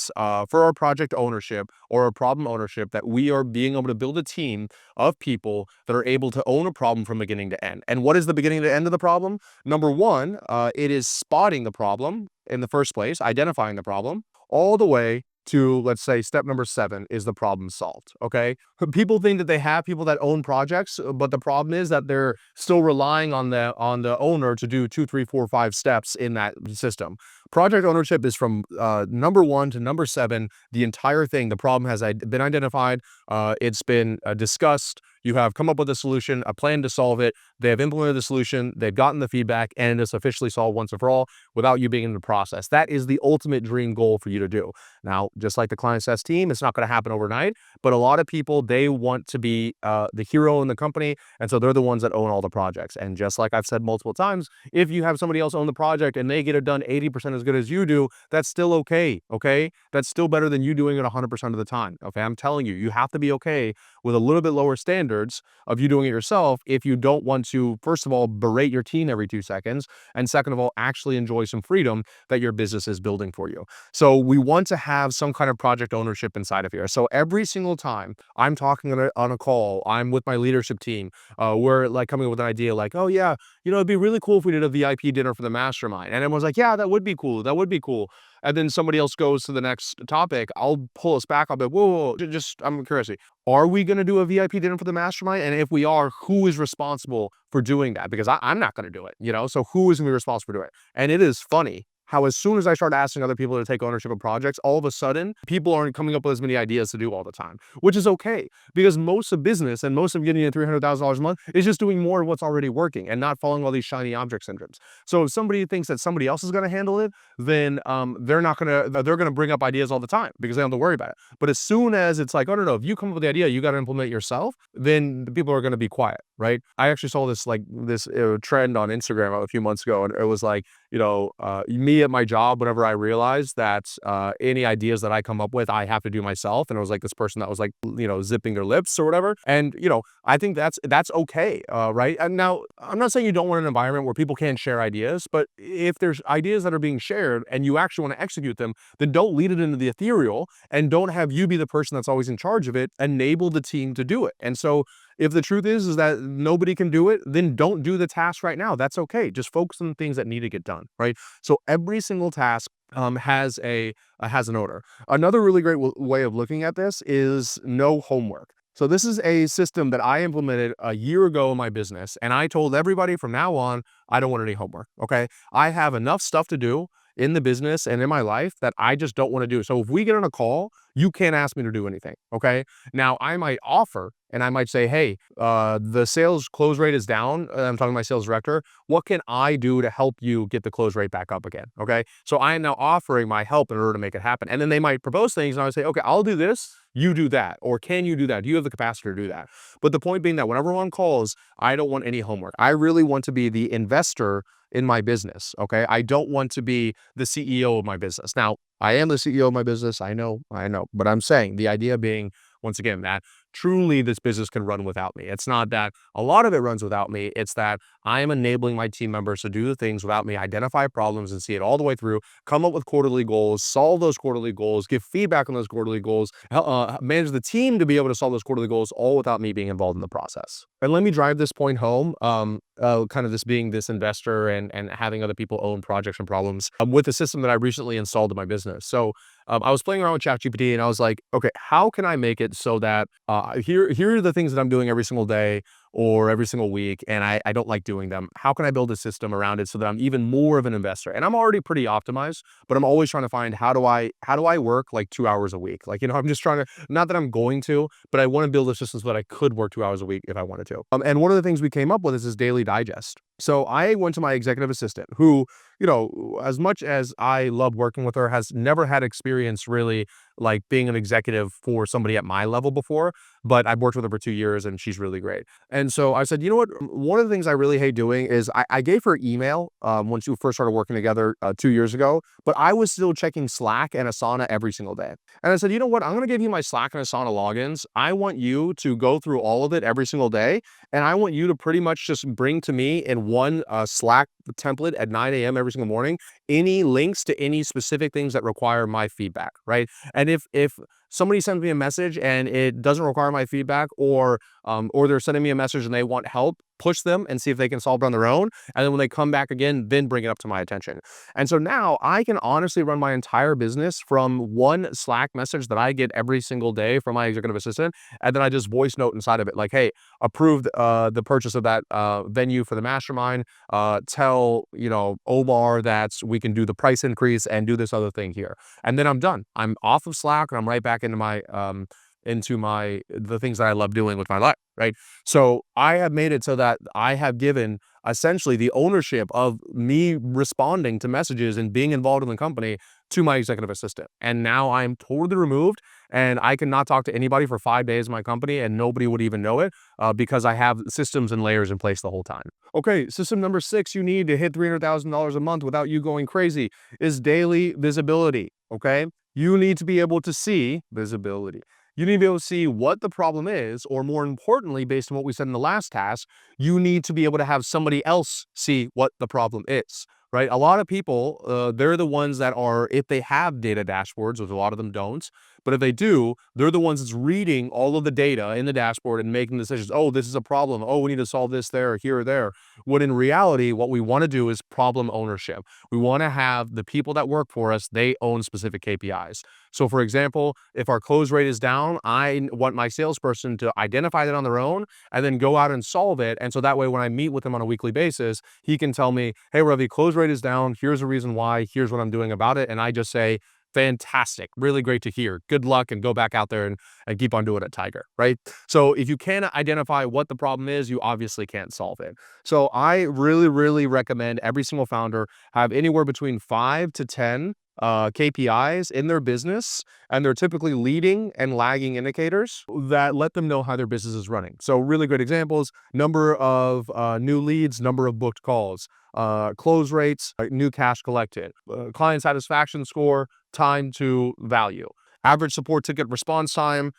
for our project ownership or our problem ownership, that we are being able to build a team of people that are able to own a problem from beginning to end. And what is the beginning to end of the problem? Number one, it is spotting the problem in the first place, identifying the problem, all the way to, let's say, step number 7 is the problem solved. Okay. People think that they have people that own projects, but the problem is that they're still relying on the owner to do 2, 3, 4, 5 steps in that system. Project ownership is from number 1 to number 7. The entire thing, the problem has been identified. It's been discussed. You have come up with a solution, a plan to solve it. They have implemented the solution. They've gotten the feedback, and it's officially solved once and for all without you being in the process. That is the ultimate dream goal for you to do. Now, just like the client success team, it's not going to happen overnight, but a lot of people, they want to be the hero in the company. And so they're the ones that own all the projects. And just like I've said multiple times, if you have somebody else own the project and they get it done 80% as good as you do, that's still okay. Okay. That's still better than you doing it 100% of the time. Okay. I'm telling you, you have to be okay with a little bit lower standards of you doing it yourself if you don't want to, first of all, berate your team every 2 seconds, and second of all, actually enjoy some freedom that your business is building for you. So we want to have some kind of project ownership inside of here. So every single time I'm talking on a call, I'm with my leadership team, we're like coming up with an idea like, oh yeah, it'd be really cool if we did a VIP dinner for the mastermind. And everyone's like, yeah, that would be cool. That would be cool. And then somebody else goes to the next topic. I'll pull us back. I'll be, whoa, whoa, whoa, just, I'm curious. Are we going to do a VIP dinner for the mastermind? And if we are, who is responsible for doing that? Because I'm not going to do it, so who is going to be responsible for doing it? And it is funny how as soon as I start asking other people to take ownership of projects, all of a sudden, people aren't coming up with as many ideas to do all the time, which is okay, because most of business and most of getting to $300,000 a month is just doing more of what's already working and not following all these shiny object syndromes. So if somebody thinks that somebody else is going to handle it, then they're going to bring up ideas all the time because they don't have to worry about it. But as soon as it's like, oh no, if you come up with the idea, you got to implement it yourself, then the people are going to be quiet, right? I actually saw this trend on Instagram a few months ago, and it was like, me at my job, whenever I realized that any ideas that I come up with, I have to do myself. And it was like this person that was like, zipping their lips or whatever. And, I think that's okay, right? And now, I'm not saying you don't want an environment where people can't share ideas, but if there's ideas that are being shared and you actually want to execute them, then don't lead it into the ethereal and don't have you be the person that's always in charge of it. Enable the team to do it. And so if the truth is that nobody can do it, then don't do the task right now. That's okay. Just focus on the things that need to get done, right? So every single task has an order. Another really great way of looking at this is no homework. So this is a system that I implemented a year ago in my business, and I told everybody from now on, I don't want any homework. Okay, I have enough stuff to do in the business and in my life that I just don't want to do. So if we get on a call, you can't ask me to do anything. Okay. Now I might offer and I might say, hey, the sales close rate is down. I'm talking to my sales director. What can I do to help you get the close rate back up again? Okay. So I am now offering my help in order to make it happen. And then they might propose things and I would say, okay, I'll do this. You do that. Or can you do that? Do you have the capacity to do that? But the point being that whenever one calls, I don't want any homework. I really want to be the investor in my business. Okay. I don't want to be the CEO of my business. Now, I am the CEO of my business. I know. But I'm saying the idea being, once again, that truly this business can run without me. It's not that a lot of it runs without me. It's that I am enabling my team members to do the things without me, identify problems and see it all the way through, come up with quarterly goals, solve those quarterly goals, give feedback on those quarterly goals, manage the team to be able to solve those quarterly goals, all without me being involved in the process. And let me drive this point home, kind of this being this investor and having other people own projects and problems with the system that I recently installed in my business. So I was playing around with ChatGPT and I was like, okay, how can I make it so that here are the things that I'm doing every single day or every single week, and I don't like doing them. How can I build a system around it so that I'm even more of an investor? And I'm already pretty optimized, but I'm always trying to find how do I work like 2 hours a week? Like, I'm just trying to, not that I'm going to, but I want to build a system so that I could work 2 hours a week if I wanted to. And one of the things we came up with is this daily digest. So I went to my executive assistant, who, as much as I love working with her, has never had experience really like being an executive for somebody at my level before, but I've worked with her for 2 years and she's really great. And so I said, you know what? One of the things I really hate doing is I gave her email when she first started working together 2 years ago, but I was still checking Slack and Asana every single day. And I said, you know what? I'm going to give you my Slack and Asana logins. I want you to go through all of it every single day. And I want you to pretty much just bring to me in one Slack template at 9 a.m. every single morning any links to any specific things that require my feedback, right? And if somebody sends me a message and it doesn't require my feedback, or they're sending me a message and they want help, push them and see if they can solve it on their own. And then when they come back again, then bring it up to my attention. And so now I can honestly run my entire business from one Slack message that I get every single day from my executive assistant. And then I just voice note inside of it like, hey, approved the purchase of that venue for the mastermind. Tell, Omar that we can do the price increase and do this other thing here. And then I'm done. I'm off of Slack and I'm right back into my the things that I love doing with my life, right? So I have made it so that I have given essentially the ownership of me responding to messages and being involved in the company to my executive assistant. And now I'm totally removed and I cannot talk to anybody for 5 days in my company and nobody would even know it because I have systems and layers in place the whole time. Okay, system number 6 you need to hit $300,000 a month without you going crazy is daily visibility. Okay, you need to be able to see visibility. You need to be able to see what the problem is, or more importantly, based on what we said in the last task, you need to be able to have somebody else see what the problem is, right? A lot of people, they're the ones that are, if they have data dashboards, which a lot of them don't, but if they do, they're the ones that's reading all of the data in the dashboard and making decisions. Oh, this is a problem. Oh, we need to solve this there, here, or there. When in reality, what we want to do is problem ownership. We want to have the people that work for us, they own specific KPIs. So for example, if our close rate is down, I want my salesperson to identify that on their own and then go out and solve it. And so that way, when I meet with him on a weekly basis, he can tell me, hey, Ravi, close rate is down. Here's the reason why. Here's what I'm doing about it. And I just say, fantastic, really great to hear. Good luck and go back out there and keep on doing it, Tiger, right? So if you can't identify what the problem is, you obviously can't solve it. So I really, really recommend every single founder have anywhere between 5 to 10 KPIs in their business, and they're typically leading and lagging indicators that let them know how their business is running. So really great examples: number of new leads, number of booked calls, close rates, new cash collected, client satisfaction score, time to value, average support ticket response time,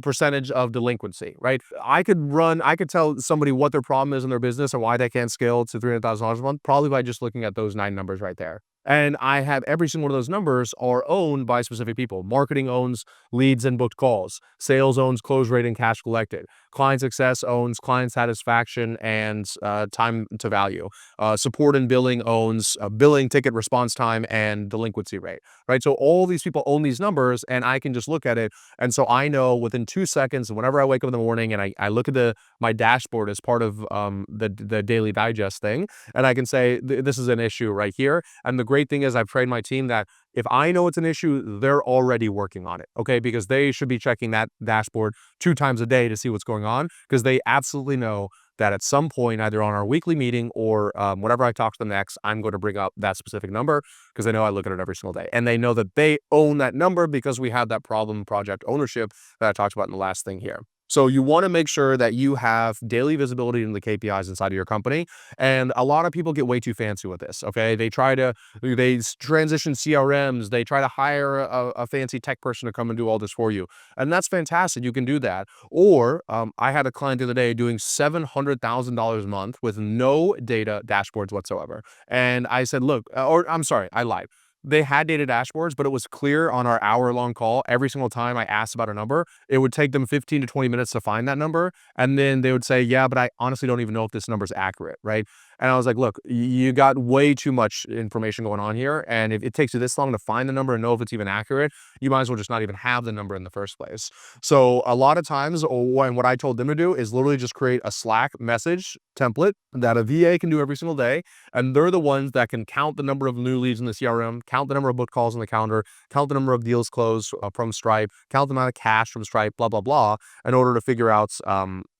percentage of delinquency, right? I could tell somebody what their problem is in their business and why they can't scale to $300,000 a month, probably by just looking at those 9 numbers right there. And I have every single one of those numbers are owned by specific people. Marketing owns leads and booked calls. Sales owns close rate and cash collected. Client success owns client satisfaction and time to value. Support and billing owns billing, ticket response time, and delinquency rate, right? So all these people own these numbers and I can just look at it. And so I know within 2 seconds, whenever I wake up in the morning and I look at my dashboard as part of the daily digest thing, and I can say, this is an issue right here. And the great thing is I've trained my team that if I know it's an issue, they're already working on it, okay? Because they should be checking that dashboard 2 times a day to see what's going on, because they absolutely know that at some point, either on our weekly meeting or whenever I talk to them next, I'm going to bring up that specific number because they know I look at it every single day. And they know that they own that number because we have that problem project ownership that I talked about in the last thing here. So you want to make sure that you have daily visibility into the KPIs inside of your company. And a lot of people get way too fancy with this, okay? They transition CRMs. They try to hire a fancy tech person to come and do all this for you. And that's fantastic. You can do that. Or I had a client the other day doing $700,000 a month with no data dashboards whatsoever. And I said, look, or I'm sorry, I lied. They had data dashboards, but it was clear on our hour-long call. Every single time I asked about a number, it would take them 15 to 20 minutes to find that number. And then they would say, yeah, but I honestly don't even know if this number is accurate, right? And I was like, look, you got way too much information going on here. And if it takes you this long to find the number and know if it's even accurate, you might as well just not even have the number in the first place. So a lot of times, what I told them to do is literally just create a Slack message template that a VA can do every single day. And they're the ones that can count the number of new leads in the CRM, count the number of book calls on the calendar, count the number of deals closed from Stripe, count the amount of cash from Stripe, blah, blah, blah, in order to figure out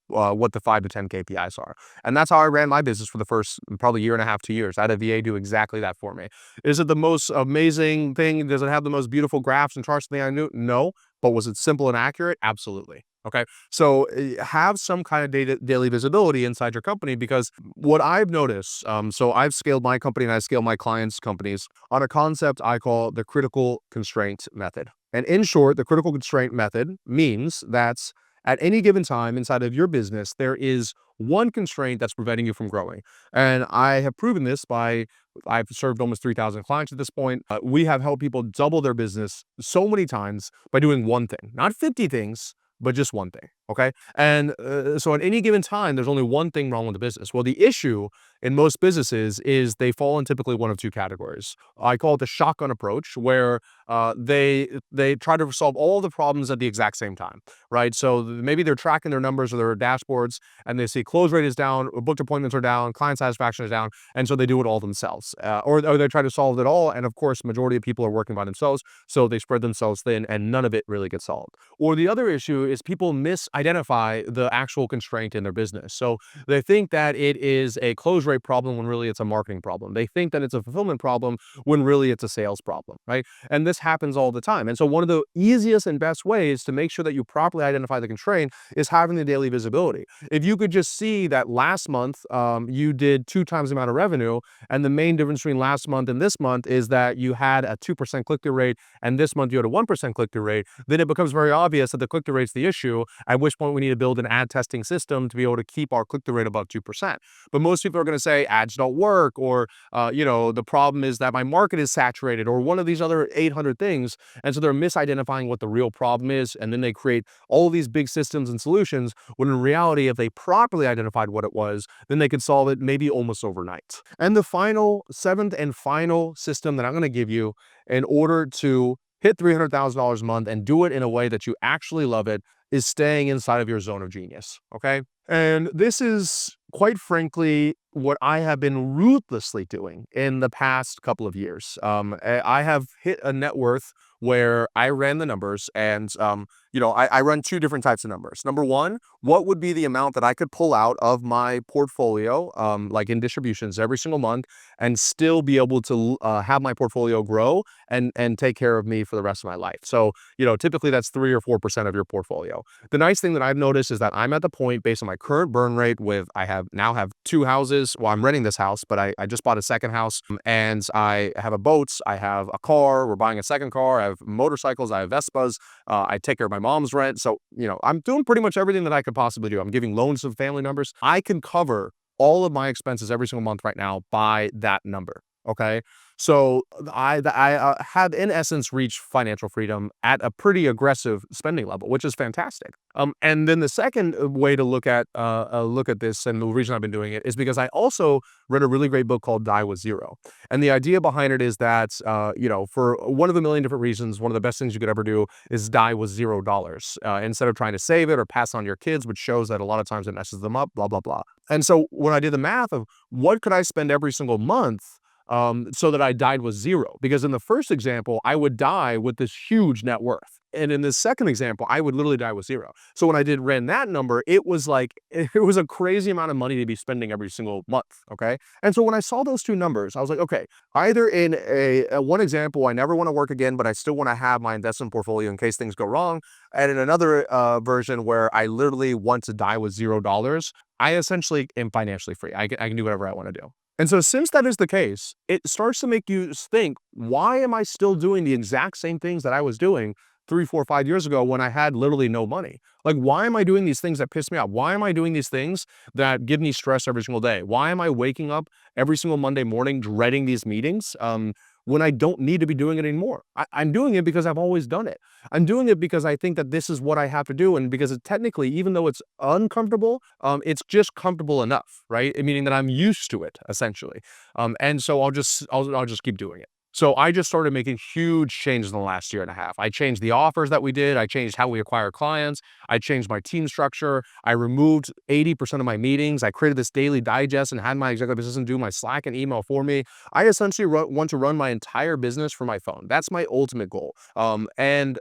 what the 5 to 10 KPIs are. And that's how I ran my business for the first probably year and a half, 2 years. I had a VA do exactly that for me. Is it the most amazing thing? Does it have the most beautiful graphs and charts thing I knew? No. But was it simple and accurate? Absolutely. Okay. So have some kind of daily visibility inside your company, because what I've noticed, so I've scaled my company and I scale my clients' companies on a concept I call the critical constraint method. And in short, the critical constraint method means that at any given time inside of your business, there is one constraint that's preventing you from growing. And I have proven this I've served almost 3,000 clients at this point. We have helped people double their business so many times by doing one thing, not 50 things, but just one thing. Okay. And so at any given time, there's only one thing wrong with the business. Well, the issue in most businesses is they fall in typically one of two categories. I call it the shotgun approach, where they try to solve all the problems at the exact same time, right? So maybe they're tracking their numbers or their dashboards, and they see close rate is down, booked appointments are down, client satisfaction is down, and so they do it all themselves, or they try to solve it all. And of course, majority of people are working by themselves, so they spread themselves thin, and none of it really gets solved. Or the other issue is people misidentify the actual constraint in their business. So they think that it is a close rate problem when really it's a marketing problem. They think that it's a fulfillment problem when really it's a sales problem, right? And this happens all the time. And so one of the easiest and best ways to make sure that you properly identify the constraint is having the daily visibility. If you could just see that last month you did 2 times the amount of revenue, and the main difference between last month and this month is that you had a 2% click-through rate, and this month you had a 1% click-through rate, then it becomes very obvious that the click-through rate's the issue, at which point we need to build an ad testing system to be able to keep our click-through rate above 2%. But most people are going to say ads don't work, or the problem is that my market is saturated, or one of these other 800 things. And so they're misidentifying what the real problem is, and then they create all these big systems and solutions, when in reality, if they properly identified what it was, then they could solve it maybe almost overnight. And the seventh and final system that I'm going to give you in order to hit $300,000 a month and do it in a way that you actually love it is staying inside of your zone of genius. Okay. And this is, quite frankly, what I have been ruthlessly doing in the past couple of years. I have hit a net worth where I ran the numbers, and I run 2 different types of numbers. Number one, what would be the amount that I could pull out of my portfolio, like in distributions every single month, and still be able to have my portfolio grow and take care of me for the rest of my life. So, typically that's 3 or 4% of your portfolio. The nice thing that I've noticed is that I'm at the point, based on my current burn rate, now have 2 houses. Well, I'm renting this house, but I just bought a second house, and I have a boat, I have a car, we're buying a second car, I have motorcycles, I have Vespas, I take care of my mom's rent. So, I'm doing pretty much everything that I could possibly do. I'm giving loans to family members. I can cover all of my expenses every single month right now by that number. Okay. So I have in essence reached financial freedom at a pretty aggressive spending level, which is fantastic. And then the second way to look at this, and the reason I've been doing it, is because I also read a really great book called Die with Zero. And the idea behind it is that, for one of a million different reasons, one of the best things you could ever do is die with $0, instead of trying to save it or pass on your kids, which shows that a lot of times it messes them up, blah, blah, blah. And so when I did the math of what could I spend every single month, so that I died with zero, because in the first example, I would die with this huge net worth. And in the second example, I would literally die with zero. So when I ran that number, it was a crazy amount of money to be spending every single month. Okay. And so when I saw those 2 numbers, I was like, okay, either in one example, I never want to work again, but I still want to have my investment portfolio in case things go wrong. And in another version where I literally want to die with $0, I essentially am financially free. I can do whatever I want to do. And so since that is the case, it starts to make you think, why am I still doing the exact same things that I was doing 3, 4, 5 years ago when I had literally no money? Like, why am I doing these things that piss me off? Why am I doing these things that give me stress every single day? Why am I waking up every single Monday morning dreading these meetings? when I don't need to be doing it anymore. I'm doing it because I've always done it. I'm doing it because I think that this is what I have to do, and because it technically, even though it's uncomfortable, it's just comfortable enough, right? Meaning that I'm used to it essentially, and so I'll just keep doing it. So I just started making huge changes in the last year and a half. I changed the offers that we did. I changed how we acquire clients. I changed my team structure. I removed 80% of my meetings. I created this daily digest and had my executive assistant do my Slack and email for me. I essentially want to run my entire business from my phone. That's my ultimate goal. And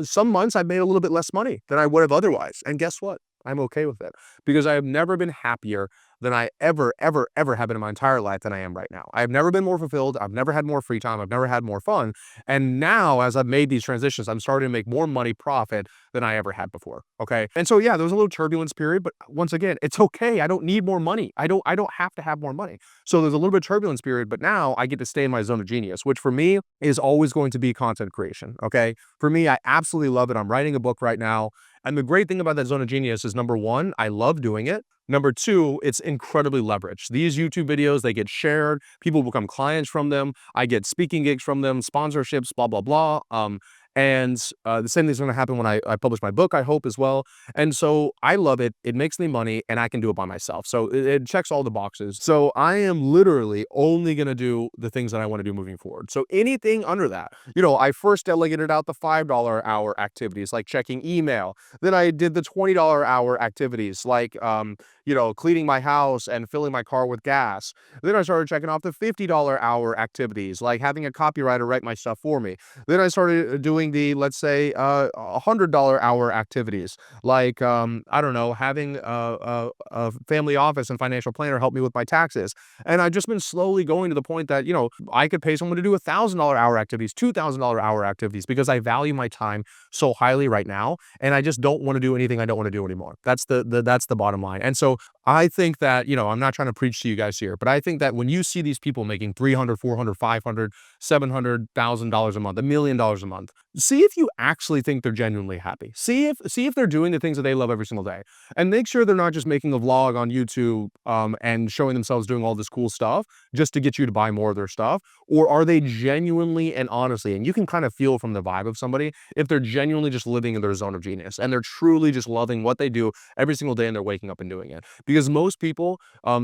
some months I've made a little bit less money than I would have otherwise. And guess what? I'm okay with it because I have never been happier than I ever have been in my entire life than I am right now. I've never been more fulfilled. I've never had more free time. I've never had more fun. And now, as I've made these transitions, I'm starting to make more money profit than I ever had before. Okay. And so, yeah, there was a little turbulence period, but once again, it's okay. I don't need more money. I don't have to have more money. So there's a little bit of turbulence period, but now I get to stay in my zone of genius, which for me is always going to be content creation. Okay. For me, I absolutely love it. I'm writing a book right now. And the great thing about that zone of genius is number one, I love doing it. Number two, it's incredibly leveraged. These YouTube videos, they get shared. People become clients from them. I get speaking gigs from them, sponsorships, blah, blah, blah. And the same thing's going to happen when I publish my book, I hope, as well. And so I love it. It makes me money and I can do it by myself. So it checks all the boxes. So I am literally only going to do the things that I want to do moving forward. So anything under that, I first delegated out the $5 hour activities like checking email. Then I did the $20 hour activities like, cleaning my house and filling my car with gas. Then I started checking off the $50 hour activities like having a copywriter write my stuff for me. Then I started doing the, let's say, $100 hour activities, like, I don't know, having a family office and financial planner help me with my taxes. And I've just been slowly going to the point that, I could pay someone to do $1,000 hour activities, $2,000 hour activities, because I value my time so highly right now. And I just don't want to do anything I don't want to do anymore. That's the bottom line. And so I think that, I'm not trying to preach to you guys here, but I think that when you see these people making 300, 400, 500, $700,000 a month, $1 million a month, see if you actually think they're genuinely happy. See if they're doing the things that they love every single day, and make sure they're not just making a vlog on YouTube and showing themselves doing all this cool stuff just to get you to buy more of their stuff. Or are they genuinely and honestly, and you can kind of feel from the vibe of somebody, if they're genuinely just living in their zone of genius and they're truly just loving what they do every single day and they're waking up and doing it. Because most people,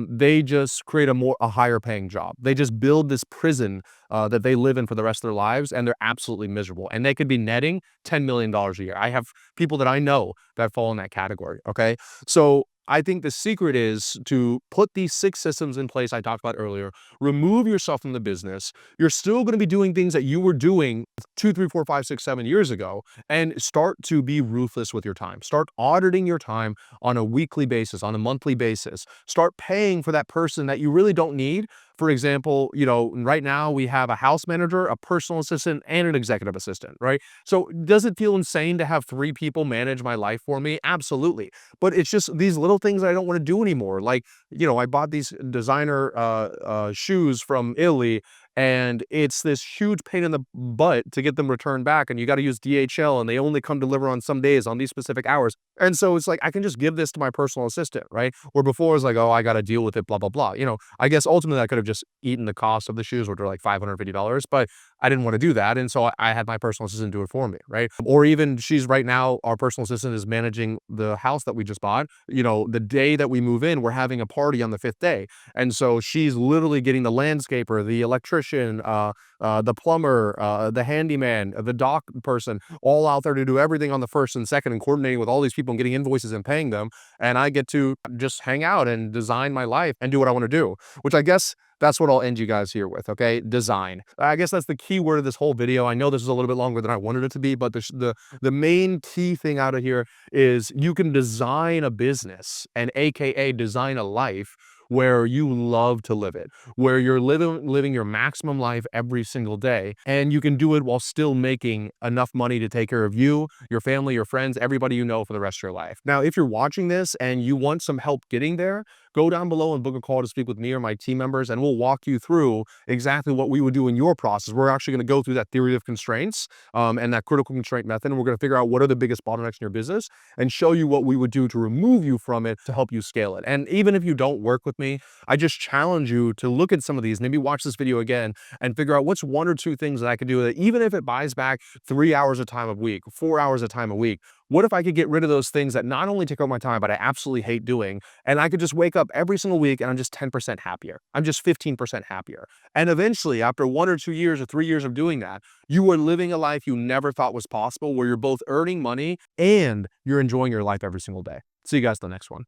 they just create a higher paying job. They just build this prison that they live in for the rest of their lives, and they're absolutely miserable. And they could be netting $10 million a year. I have people that I know that fall in that category. Okay. So I think the secret is to put these 6 systems in place I talked about earlier, remove yourself from the business. You're still going to be doing things that you were doing 2, 3, 4, 5, 6, 7 years ago, and start to be ruthless with your time. Start auditing your time on a weekly basis, on a monthly basis. Start paying for that person that you really don't need. For example, right now we have a house manager, a personal assistant, and an executive assistant, right? So does it feel insane to have 3 people manage my life for me? Absolutely. But it's just these little things I don't want to do anymore. Like, I bought these designer shoes from Italy, and it's this huge pain in the butt to get them returned back. And you got to use DHL, and they only come deliver on some days on these specific hours. And so it's like, I can just give this to my personal assistant, right? Where before it was like, oh, I got to deal with it, blah, blah, blah. I guess ultimately I could have just eaten the cost of the shoes, which are like $550, but I didn't want to do that. And so I had my personal assistant do it for me, right? Or even she's right now, our personal assistant is managing the house that we just bought. The day that we move in, we're having a party on the 5th day. And so she's literally getting the landscaper, the electrician, the plumber, the handyman, the dock person, all out there to do everything on the 1st and 2nd and coordinating with all these people and getting invoices and paying them. And I get to just hang out and design my life and do what I want to do, which I guess that's what I'll end you guys here with, okay? Design. I guess that's the key word of this whole video. I know this is a little bit longer than I wanted it to be, but the main key thing out of here is you can design a business and AKA design a life where you love to live it, where you're living your maximum life every single day, and you can do it while still making enough money to take care of you, your family, your friends, everybody you know for the rest of your life. Now, if you're watching this and you want some help getting there, go down below and book a call to speak with me or my team members, and we'll walk you through exactly what we would do in your process. We're actually going to go through that theory of constraints and that critical constraint method, and we're going to figure out what are the biggest bottlenecks in your business and show you what we would do to remove you from it to help you scale it. And even if you don't work with me, I just challenge you to look at some of these, maybe watch this video again and figure out what's one or two things that I could do that, even if it buys back 3 hours of time a week, 4 hours of time a week, what if I could get rid of those things that not only take up my time, but I absolutely hate doing, and I could just wake up every single week and I'm just 10% happier. I'm just 15% happier. And eventually, after 1 or 2 years or 3 years of doing that, you are living a life you never thought was possible, where you're both earning money and you're enjoying your life every single day. See you guys in the next one.